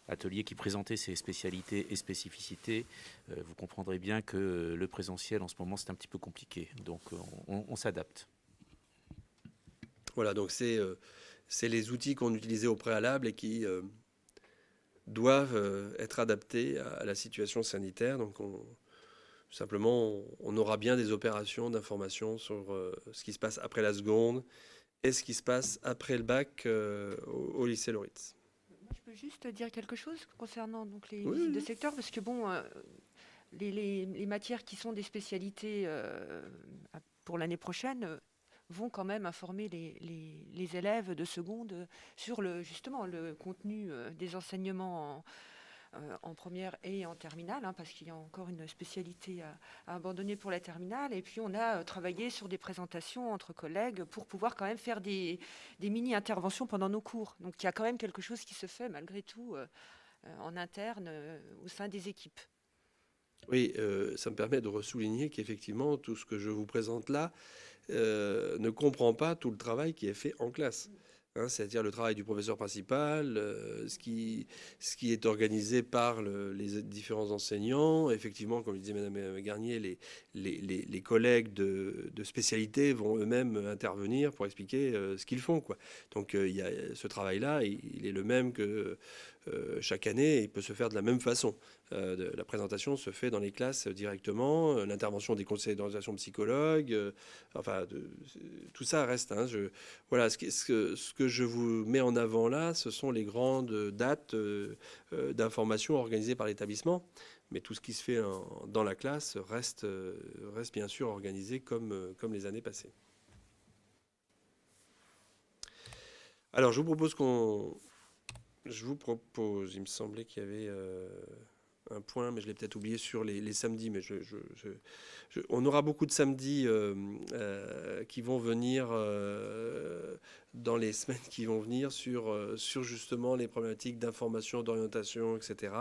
ateliers qui présentaient ces spécialités et spécificités. Vous comprendrez bien que le présentiel en ce moment c'est un petit peu compliqué, donc on s'adapte. Voilà, donc c'est les outils qu'on utilisait au préalable et qui doivent être adaptés à la situation sanitaire. Donc simplement, on aura bien des opérations d'information sur ce qui se passe après la seconde et ce qui se passe après le bac au lycée Loritz. Moi, je peux juste dire quelque chose concernant donc, les Oui, visites de oui. secteur, parce que bon, les matières qui sont des spécialités pour l'année prochaine vont quand même informer les élèves de seconde sur justement le contenu des enseignements en première et en terminale, hein, parce qu'il y a encore une spécialité à abandonner pour la terminale. Et puis on a travaillé sur des présentations entre collègues pour pouvoir quand même faire des mini-interventions pendant nos cours. Donc il y a quand même quelque chose qui se fait malgré tout en interne au sein des équipes. Oui, ça me permet de ressouligner qu'effectivement, tout ce que je vous présente là ne comprend pas tout le travail qui est fait en classe. Hein, c'est-à-dire le travail du professeur principal, ce qui est organisé par les différents enseignants. Effectivement, comme le disait Mme Garnier, les collègues de spécialité vont eux-mêmes intervenir pour expliquer ce qu'ils font, quoi. Donc il y a ce travail-là, il est le même que chaque année, il peut se faire de la même façon. la présentation se fait dans les classes directement, l'intervention des conseillers d'orientation psychologues, tout ça reste. Hein, voilà, ce que je vous mets en avant là, ce sont les grandes dates d'information organisées par l'établissement. Mais tout ce qui se fait dans la classe reste bien sûr organisé comme les années passées. Alors, je vous propose, il me semblait qu'il y avait un point, mais je l'ai peut-être oublié sur les samedis, mais on aura beaucoup de samedis qui vont venir dans les semaines qui vont venir sur justement les problématiques d'information, d'orientation, etc.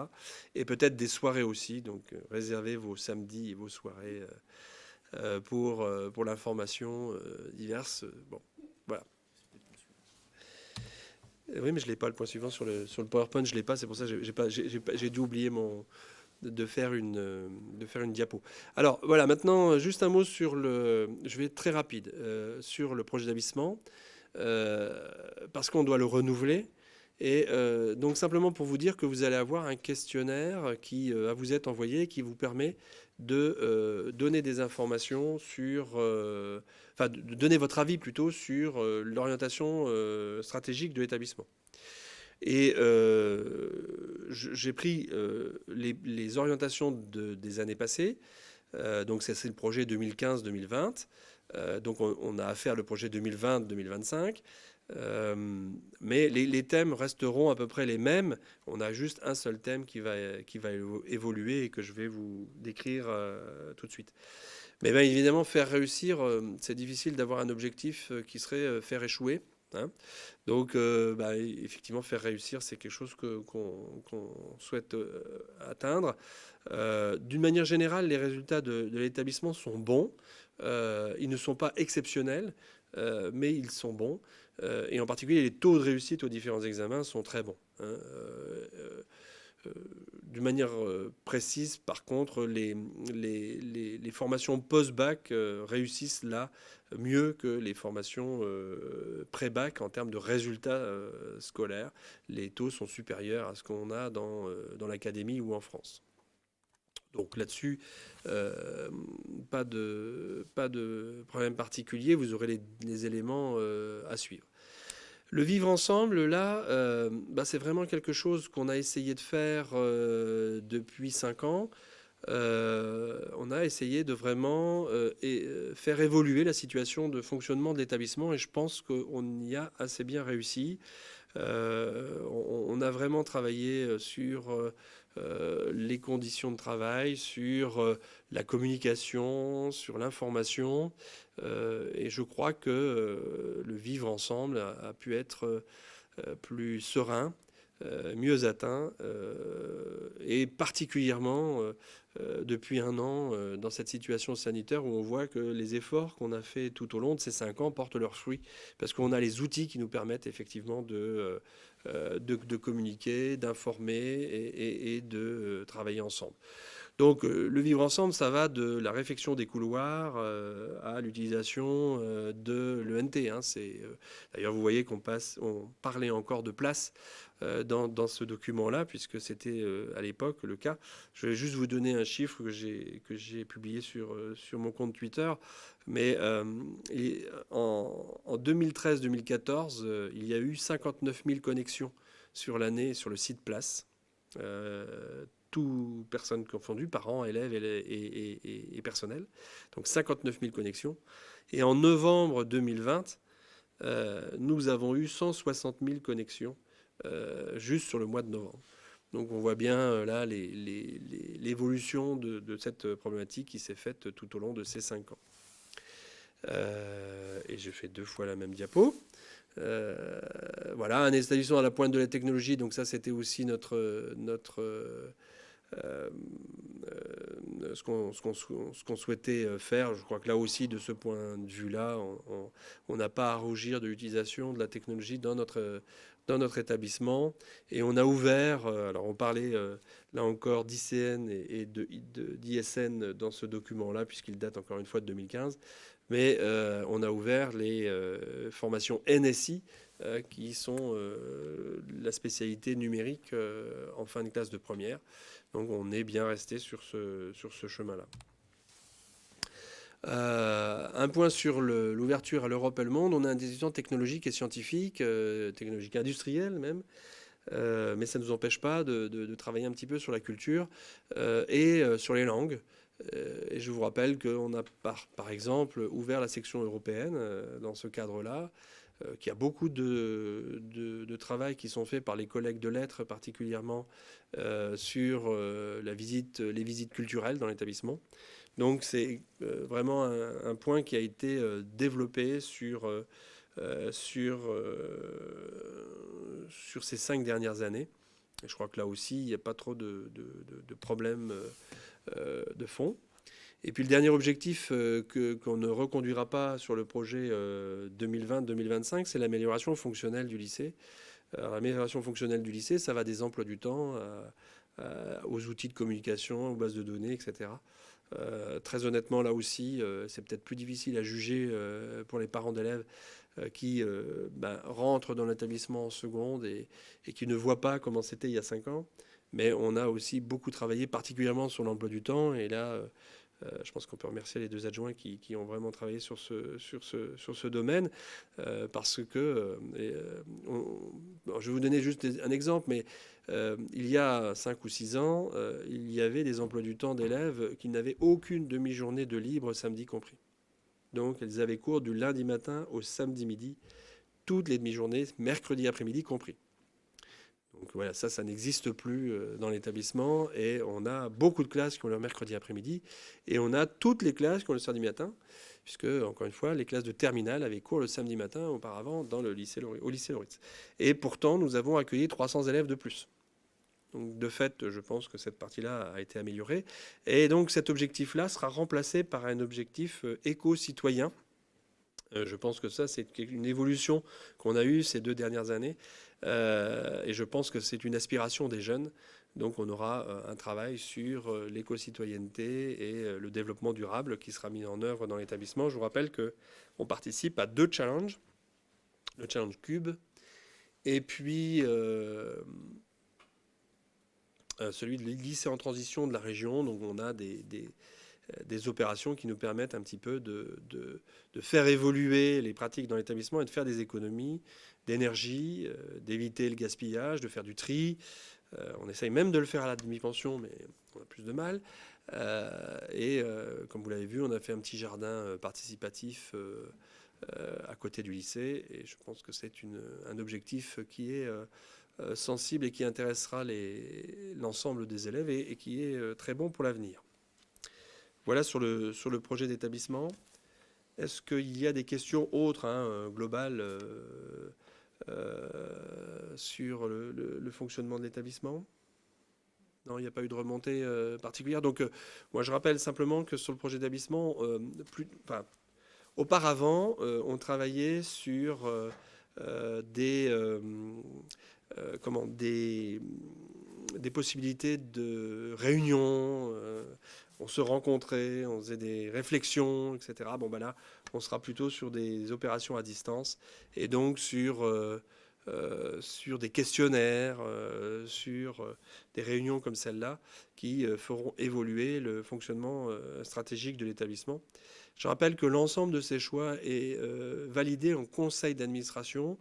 Et peut-être des soirées aussi, donc réservez vos samedis et vos soirées pour l'information diverse. Bon, voilà. Oui, mais je ne l'ai pas, le point suivant sur le PowerPoint, je ne l'ai pas, c'est pour ça que j'ai dû oublier de faire une diapo. Alors voilà, maintenant, juste un mot je vais être très rapide, sur le projet d'établissement, parce qu'on doit le renouveler. Et donc simplement pour vous dire que vous allez avoir un questionnaire qui va vous être envoyé, qui vous permet de donner des informations de donner votre avis plutôt sur l'orientation stratégique de l'établissement. Et j'ai pris les orientations des années passées, donc c'est le projet 2015-2020, donc on a affaire au projet 2020-2025, mais les thèmes resteront à peu près les mêmes. On a juste un seul thème qui va évoluer et que je vais vous décrire tout de suite. Mais bien évidemment, faire réussir, c'est difficile d'avoir un objectif qui serait faire échouer. Hein. Donc, effectivement, faire réussir, c'est quelque chose qu'on souhaite atteindre. D'une manière générale, les résultats de l'établissement sont bons. Ils ne sont pas exceptionnels, mais ils sont bons. Et en particulier, les taux de réussite aux différents examens sont très bons. Hein. D'une manière précise, par contre, les formations post-bac réussissent là mieux que les formations pré-bac en termes de résultats scolaires. Les taux sont supérieurs à ce qu'on a dans l'académie ou en France. Donc là-dessus, pas de problème particulier, vous aurez les éléments à suivre. Le vivre ensemble, là, c'est vraiment quelque chose qu'on a essayé de faire depuis 5 ans. On a essayé de vraiment faire évoluer la situation de fonctionnement de l'établissement et je pense qu'on y a assez bien réussi. On a vraiment travaillé sur les conditions de travail, sur la communication, sur l'information. Et je crois que le vivre ensemble a pu être plus serein, mieux atteint, et particulièrement depuis 1 an dans cette situation sanitaire où on voit que les efforts qu'on a fait tout au long de ces 5 ans portent leurs fruits, parce qu'on a les outils qui nous permettent effectivement de communiquer, d'informer et de travailler ensemble. Donc le vivre ensemble, ça va de la réfection des couloirs à l'utilisation de l'ENT. Hein. D'ailleurs, vous voyez qu'on parlait encore de place dans ce document-là, puisque c'était à l'époque le cas. Je vais juste vous donner un chiffre que j'ai publié sur mon compte Twitter. Mais en 2013-2014, il y a eu 59 000 connexions sur l'année sur le site Place. Toutes personnes confondues, parents, élèves et personnel. Donc 59 000 connexions. Et en novembre 2020, nous avons eu 160 000 connexions juste sur le mois de novembre. Donc on voit bien là l'évolution de cette problématique qui s'est faite tout au long de ces 5 ans. Et j'ai fait 2 fois la même diapo. Voilà, un établissement à la pointe de la technologie. Donc ça, c'était aussi ce qu'on souhaitait faire. Je crois que là aussi, de ce point de vue-là, on n'a pas à rougir de l'utilisation de la technologie dans notre établissement. Et on a ouvert, alors on parlait là encore d'ICN et d'ISN dans ce document-là, puisqu'il date encore une fois de 2015. Mais on a ouvert les formations NSI qui sont la spécialité numérique en fin de classe de première. Donc on est bien resté sur ce chemin-là. Un point sur l'ouverture à l'Europe et le monde. On a un des étudiants technologiques et scientifiques, technologiques industriels même, mais ça ne nous empêche pas de travailler un petit peu sur la culture et sur les langues. Et je vous rappelle qu'on a par exemple ouvert la section européenne dans ce cadre-là, qu'il y a beaucoup de travail qui sont faits par les collègues de lettres particulièrement sur les visites culturelles dans l'établissement. Donc c'est vraiment un point qui a été développé sur ces 5 dernières années. Et je crois que là aussi, il n'y a pas trop de problèmes de fond. Et puis le dernier objectif qu'on ne reconduira pas sur le projet 2020-2025, c'est l'amélioration fonctionnelle du lycée. Alors, l'amélioration fonctionnelle du lycée, ça va des emplois du temps aux outils de communication, aux bases de données, etc. Très honnêtement, là aussi, c'est peut-être plus difficile à juger pour les parents d'élèves qui rentrent dans l'établissement en seconde et qui ne voient pas comment c'était il y a 5 ans. Mais on a aussi beaucoup travaillé, particulièrement sur l'emploi du temps. Et là, je pense qu'on peut remercier les 2 adjoints qui ont vraiment travaillé sur ce domaine. Parce que, je vais vous donner juste un exemple, mais il y a 5 ou 6 ans, il y avait des emplois du temps d'élèves qui n'avaient aucune demi-journée de libre, samedi compris. Donc, elles avaient cours du lundi matin au samedi midi, toutes les demi-journées, mercredi après-midi compris. Donc voilà, ça n'existe plus dans l'établissement et on a beaucoup de classes qui ont leur mercredi après-midi et on a toutes les classes qui ont le samedi matin, puisque, encore une fois, les classes de terminale avaient cours le samedi matin auparavant au lycée Loritz. Et pourtant, nous avons accueilli 300 élèves de plus. Donc de fait, je pense que cette partie-là a été améliorée. Et donc cet objectif-là sera remplacé par un objectif éco-citoyen. Je pense que ça, c'est une évolution qu'on a eue ces 2 dernières années. Et je pense que c'est une aspiration des jeunes. Donc on aura un travail sur l'éco-citoyenneté et le développement durable qui sera mis en œuvre dans l'établissement. Je vous rappelle qu'on participe à 2 challenges. Le challenge Cube et puis celui de lycée en transition de la région. Donc on a des opérations qui nous permettent un petit peu de faire évoluer les pratiques dans l'établissement et de faire des économies d'énergie, d'éviter le gaspillage, de faire du tri. On essaye même de le faire à la demi-pension, mais on a plus de mal. Comme vous l'avez vu, on a fait un petit jardin participatif à côté du lycée. Et je pense que c'est un objectif qui est sensible et qui intéressera l'ensemble des élèves et qui est très bon pour l'avenir. Voilà sur le projet d'établissement. Est-ce qu'il y a des questions autres, globales, sur le fonctionnement de l'établissement? Non, il n'y a pas eu de remontée particulière. Donc, moi, je rappelle simplement que sur le projet d'établissement, auparavant, on travaillait sur des possibilités de réunion. On se rencontrait, on faisait des réflexions, etc. Bon, ben là, on sera plutôt sur des opérations à distance et donc sur des questionnaires, sur des réunions comme celle-là qui feront évoluer le fonctionnement stratégique de l'établissement. Je rappelle que l'ensemble de ces choix est validé en conseil d'administration.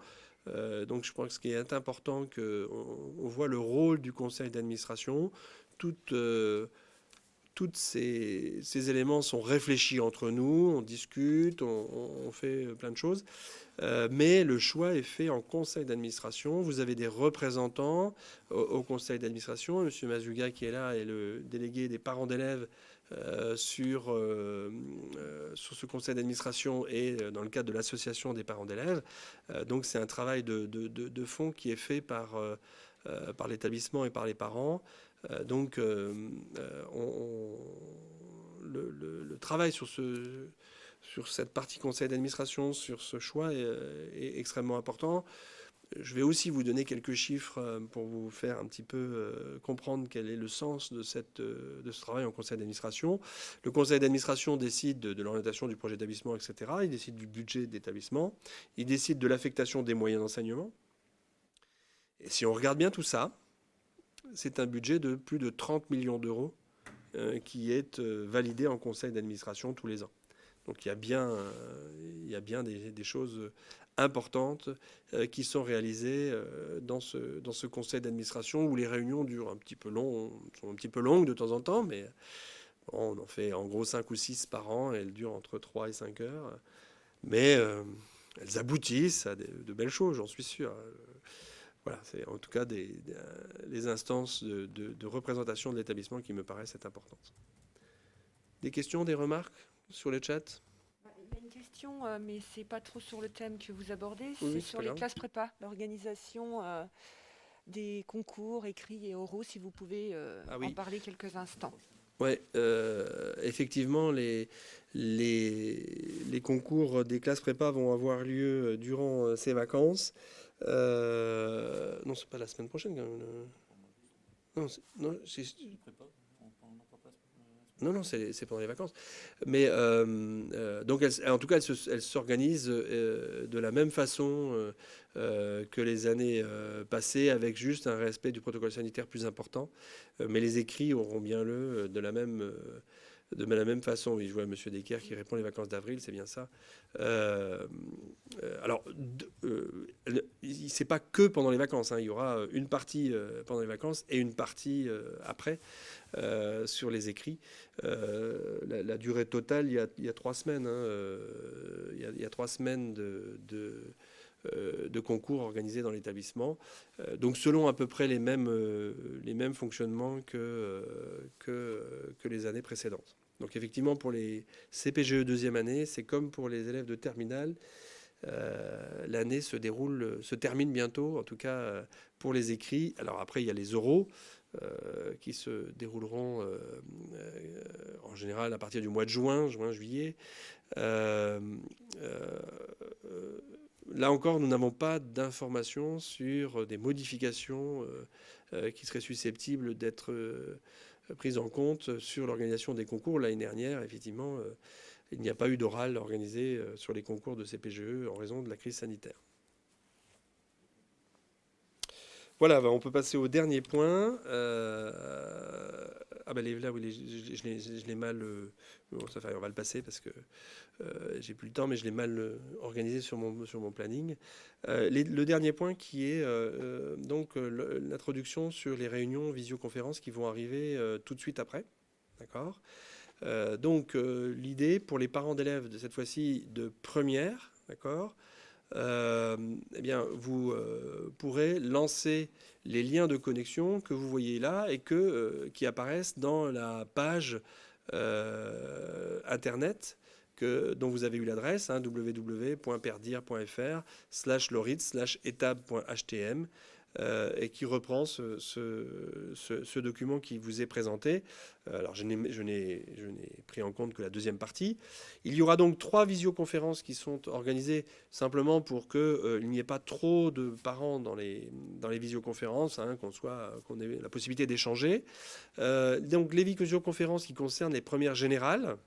Donc je pense qu'il est important qu'on voit le rôle du conseil d'administration. Tous ces éléments sont réfléchis entre nous, on discute, on fait plein de choses. Mais le choix est fait en conseil d'administration. Vous avez des représentants au conseil d'administration. M. Mazuga qui est là est le délégué des parents d'élèves sur ce conseil d'administration et dans le cadre de l'association des parents d'élèves. Donc c'est un travail de fond qui est fait par l'établissement et par les parents. Donc le travail sur cette partie conseil d'administration, sur ce choix est extrêmement important. je vais aussi vous donner quelques chiffres pour vous faire un petit peu comprendre quel est le sens de ce travail en conseil d'administration. Le conseil d'administration décide de l'orientation du projet d'établissement, etc. Il décide du budget d'établissement. Il décide de l'affectation des moyens d'enseignement. Et si on regarde bien tout ça, c'est un budget de plus de 30 millions d'euros qui est validé en conseil d'administration tous les ans. Donc il y a bien des choses importantes qui sont réalisées dans ce conseil d'administration où les réunions durent sont un petit peu longues de temps en temps, mais on en fait en gros 5 ou 6 par an et elles durent entre 3 et 5 heures. Mais elles aboutissent à de belles choses, j'en suis sûr. Voilà, c'est en tout cas les instances de représentation de l'établissement qui me paraissent être importantes. Des questions, des remarques sur le chat? Il y a une question, mais c'est pas trop sur le thème que vous abordez. Oui, C'est c'est sur pas les grave. classes prépa, l'organisation des concours écrits et oraux, si vous pouvez Ah oui. en parler quelques instants. Oui, effectivement, les concours des classes prépa vont avoir lieu durant ces vacances. Non, c'est pas la semaine prochaine quand même. Non, c'est pendant les vacances. Mais donc, en tout cas, elles s'organisent de la même façon que les années passées, avec juste un respect du protocole sanitaire plus important. Mais les écrits auront bien lieu de la même façon. Oui, je vois M. Decker qui répond les vacances d'avril, c'est bien ça. Alors, c'est pas que pendant les vacances. Il y aura une partie pendant les vacances et une partie après sur les écrits. La durée totale, il y a 3 semaines. Il y a 3 semaines de concours organisés dans l'établissement. Donc selon à peu près les mêmes fonctionnements que les années précédentes. Donc effectivement, pour les CPGE deuxième année, c'est comme pour les élèves de terminale. L'année se termine bientôt, en tout cas pour les écrits. Alors après, il y a les oraux qui se dérouleront en général à partir du mois de juillet. Là encore, nous n'avons pas d'informations sur des modifications qui seraient susceptibles d'être prises en compte sur l'organisation des concours. L'année dernière, effectivement, il n'y a pas eu d'oral organisé sur les concours de CPGE en raison de la crise sanitaire. Voilà, on peut passer au dernier point. Là, oui, je l'ai mal... bon, ça fait, on va le passer parce que j'ai plus le temps, mais je l'ai mal organisé sur mon planning. Le dernier point qui est donc l'introduction sur les réunions visioconférences qui vont arriver tout de suite après. D'accord ? Donc l'idée pour les parents d'élèves de cette fois-ci de première, d'accord, eh bien, vous pourrez lancer les liens de connexion que vous voyez là et qui apparaissent dans la page internet dont vous avez eu l'adresse, www.perdir.fr/lorit/etab.htm et qui reprend ce document qui vous est présenté. Alors, je n'ai pris en compte que la deuxième partie. Il y aura donc 3 visioconférences qui sont organisées simplement pour qu'il n'y ait pas trop de parents dans les visioconférences, qu'on ait la possibilité d'échanger. Donc, les visioconférences qui concernent les premières générales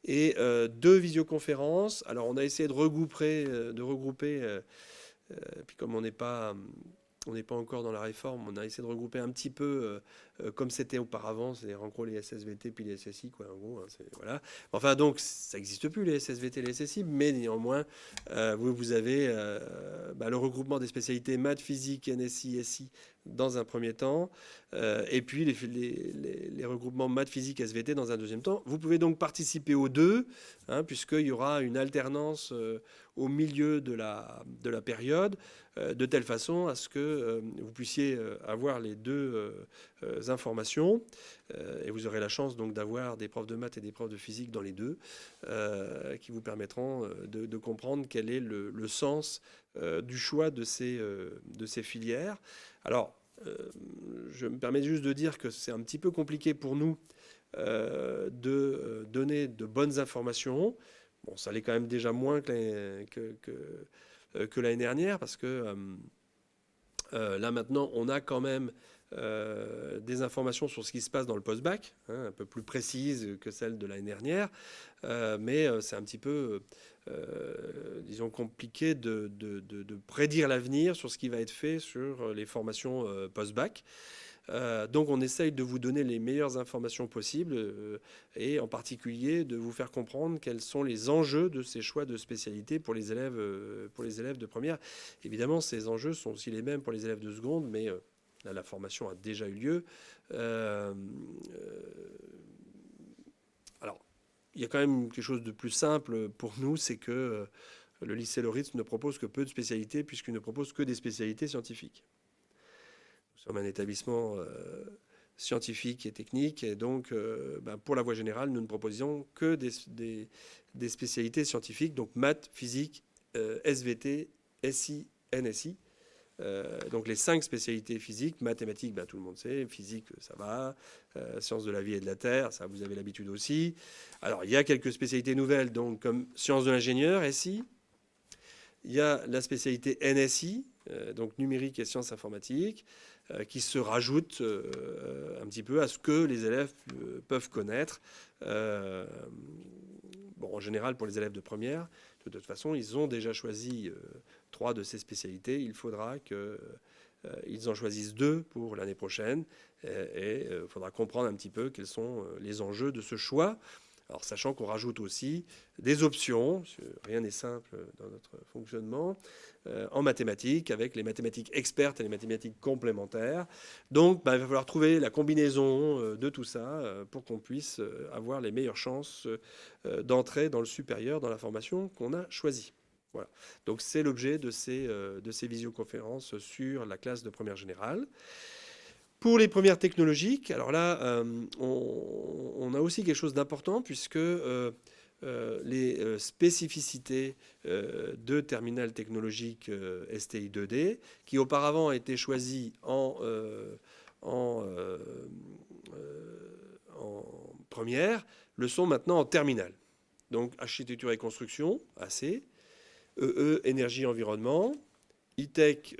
et 2 visioconférences. Alors, on a essayé de regrouper, puis comme on n'est pas encore dans la réforme, on a essayé de regrouper un petit peu comme c'était auparavant, c'est-à-dire en gros les SSVT puis les SSI, quoi, en gros. Voilà. Enfin, donc, ça n'existe plus, les SSVT et les SSI, mais néanmoins, vous avez le regroupement des spécialités maths, physique, NSI, SI dans un premier temps, et puis les regroupements maths, physique, SVT dans un deuxième temps. Vous pouvez donc participer aux deux, puisqu'il y aura une alternance au milieu de la période, de telle façon à ce que vous puissiez avoir les deux informations, et vous aurez la chance donc d'avoir des profs de maths et des profs de physique dans les deux, qui vous permettront de comprendre quel est le sens du choix de ces filières. Alors, je me permets juste de dire que c'est un petit peu compliqué pour nous de donner de bonnes informations. Bon, ça l'est quand même déjà moins que l'année dernière, parce que Là maintenant, on a quand même des informations sur ce qui se passe dans le post-bac, hein, un peu plus précises que celles de l'année dernière, mais c'est un petit peu, disons, compliqué de prédire l'avenir sur ce qui va être fait sur les formations post-bac. Donc on essaye de vous donner les meilleures informations possibles et en particulier de vous faire comprendre quels sont les enjeux de ces choix de spécialité pour les élèves de première. Évidemment, ces enjeux sont aussi les mêmes pour les élèves de seconde, mais là, la formation a déjà eu lieu. Alors, il y a quand même quelque chose de plus simple pour nous, c'est que le lycée Loritz ne propose que peu de spécialités puisqu'il ne propose que des spécialités scientifiques. Nous sommes un établissement scientifique et technique, et donc pour la voie générale, nous ne proposons que des spécialités scientifiques, donc maths, physique, SVT, SI, NSI. Donc les 5 spécialités physiques, mathématiques, tout le monde sait, physique, ça va, sciences de la vie et de la terre, ça vous avez l'habitude aussi. Alors il y a quelques spécialités nouvelles, donc comme sciences de l'ingénieur, SI. Il y a la spécialité NSI, donc numérique et sciences informatiques, qui se rajoute un petit peu à ce que les élèves peuvent connaître. En général, pour les élèves de première, de toute façon, ils ont déjà choisi 3 de ces spécialités. Il faudra qu'ils en choisissent 2 pour l'année prochaine. Et il faudra comprendre un petit peu quels sont les enjeux de ce choix. Alors, sachant qu'on rajoute aussi des options, rien n'est simple dans notre fonctionnement, en mathématiques, avec les mathématiques expertes et les mathématiques complémentaires. Donc, il va falloir trouver la combinaison de tout ça pour qu'on puisse avoir les meilleures chances d'entrer dans le supérieur, dans la formation qu'on a choisie. Voilà. Donc, c'est l'objet de ces visioconférences sur la classe de première générale. Pour les premières technologiques, alors là, on a aussi quelque chose d'important puisque les spécificités de terminal technologique STI 2D, qui auparavant étaient choisies en première, le sont maintenant en terminale. Donc architecture et construction, AC, EE, énergie et environnement, E-Tech,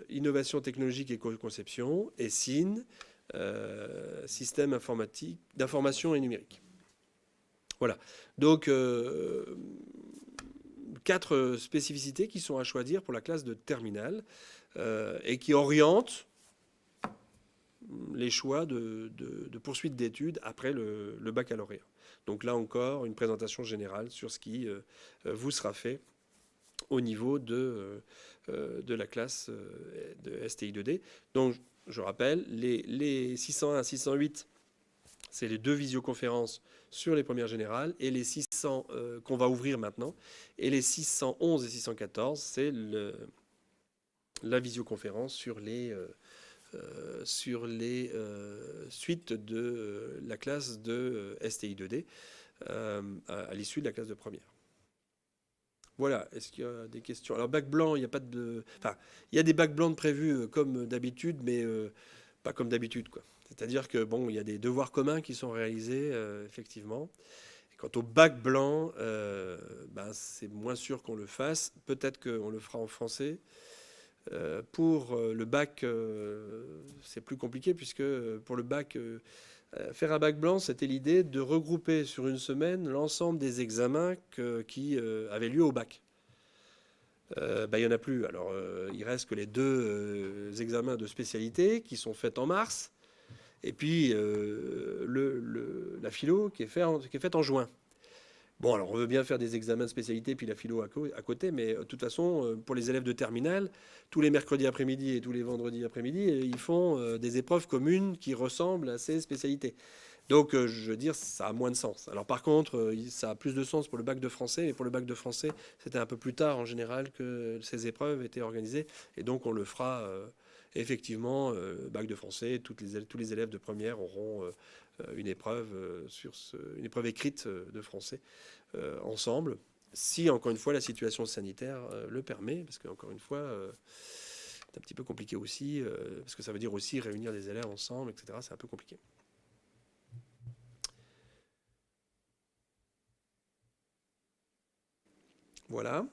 innovation technologique et co-conception, et SIN, système informatique d'information et numérique. Voilà. Donc, 4 spécificités qui sont à choisir pour la classe de terminale et qui orientent les choix de poursuite d'études après le baccalauréat. Donc là encore, une présentation générale sur ce qui vous sera fait au niveau de la classe de STI 2D. Donc, je rappelle, les 601 608, c'est les 2 visioconférences sur les premières générales, et les 600 qu'on va ouvrir maintenant, et les 611 et 614, c'est la visioconférence sur les suites de la classe de STI 2D à l'issue de la classe de première. Voilà, est-ce qu'il y a des questions? Alors, bac blanc, il n'y a pas de... Enfin, il y a des bacs blancs prévus comme d'habitude, mais pas comme d'habitude, quoi. C'est-à-dire que, il y a des devoirs communs qui sont réalisés, effectivement. Et quant au bac blanc, c'est moins sûr qu'on le fasse. Peut-être qu'on le fera en français. Pour le bac, c'est plus compliqué, puisque pour le bac... faire un bac blanc, c'était l'idée de regrouper sur une semaine l'ensemble des examens qui avaient lieu au bac. Il n'y en a plus. Alors, il reste que les 2 examens de spécialité qui sont faits en mars, et puis la philo qui est faite en juin. Bon, alors on veut bien faire des examens de spécialité puis la philo à côté, mais de toute façon, pour les élèves de terminale, tous les mercredis après-midi et tous les vendredis après-midi, ils font des épreuves communes qui ressemblent à ces spécialités. Donc, je veux dire, ça a moins de sens. Alors par contre, ça a plus de sens pour le bac de français, et pour le bac de français, c'était un peu plus tard en général que ces épreuves étaient organisées, et donc on le fera effectivement, bac de français, tous les élèves de première auront une épreuve une épreuve écrite de français ensemble, si encore une fois la situation sanitaire le permet, parce qu'encore une fois c'est un petit peu compliqué aussi, parce que ça veut dire aussi réunir des élèves ensemble, etc. C'est un peu compliqué. Voilà.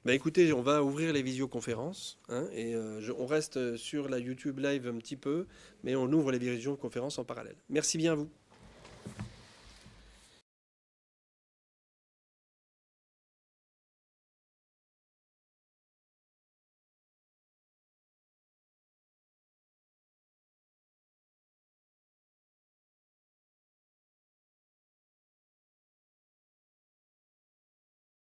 Bah écoutez, on va ouvrir les visioconférences, hein, et on reste sur la YouTube Live un petit peu, mais on ouvre les visioconférences en parallèle. Merci bien à vous.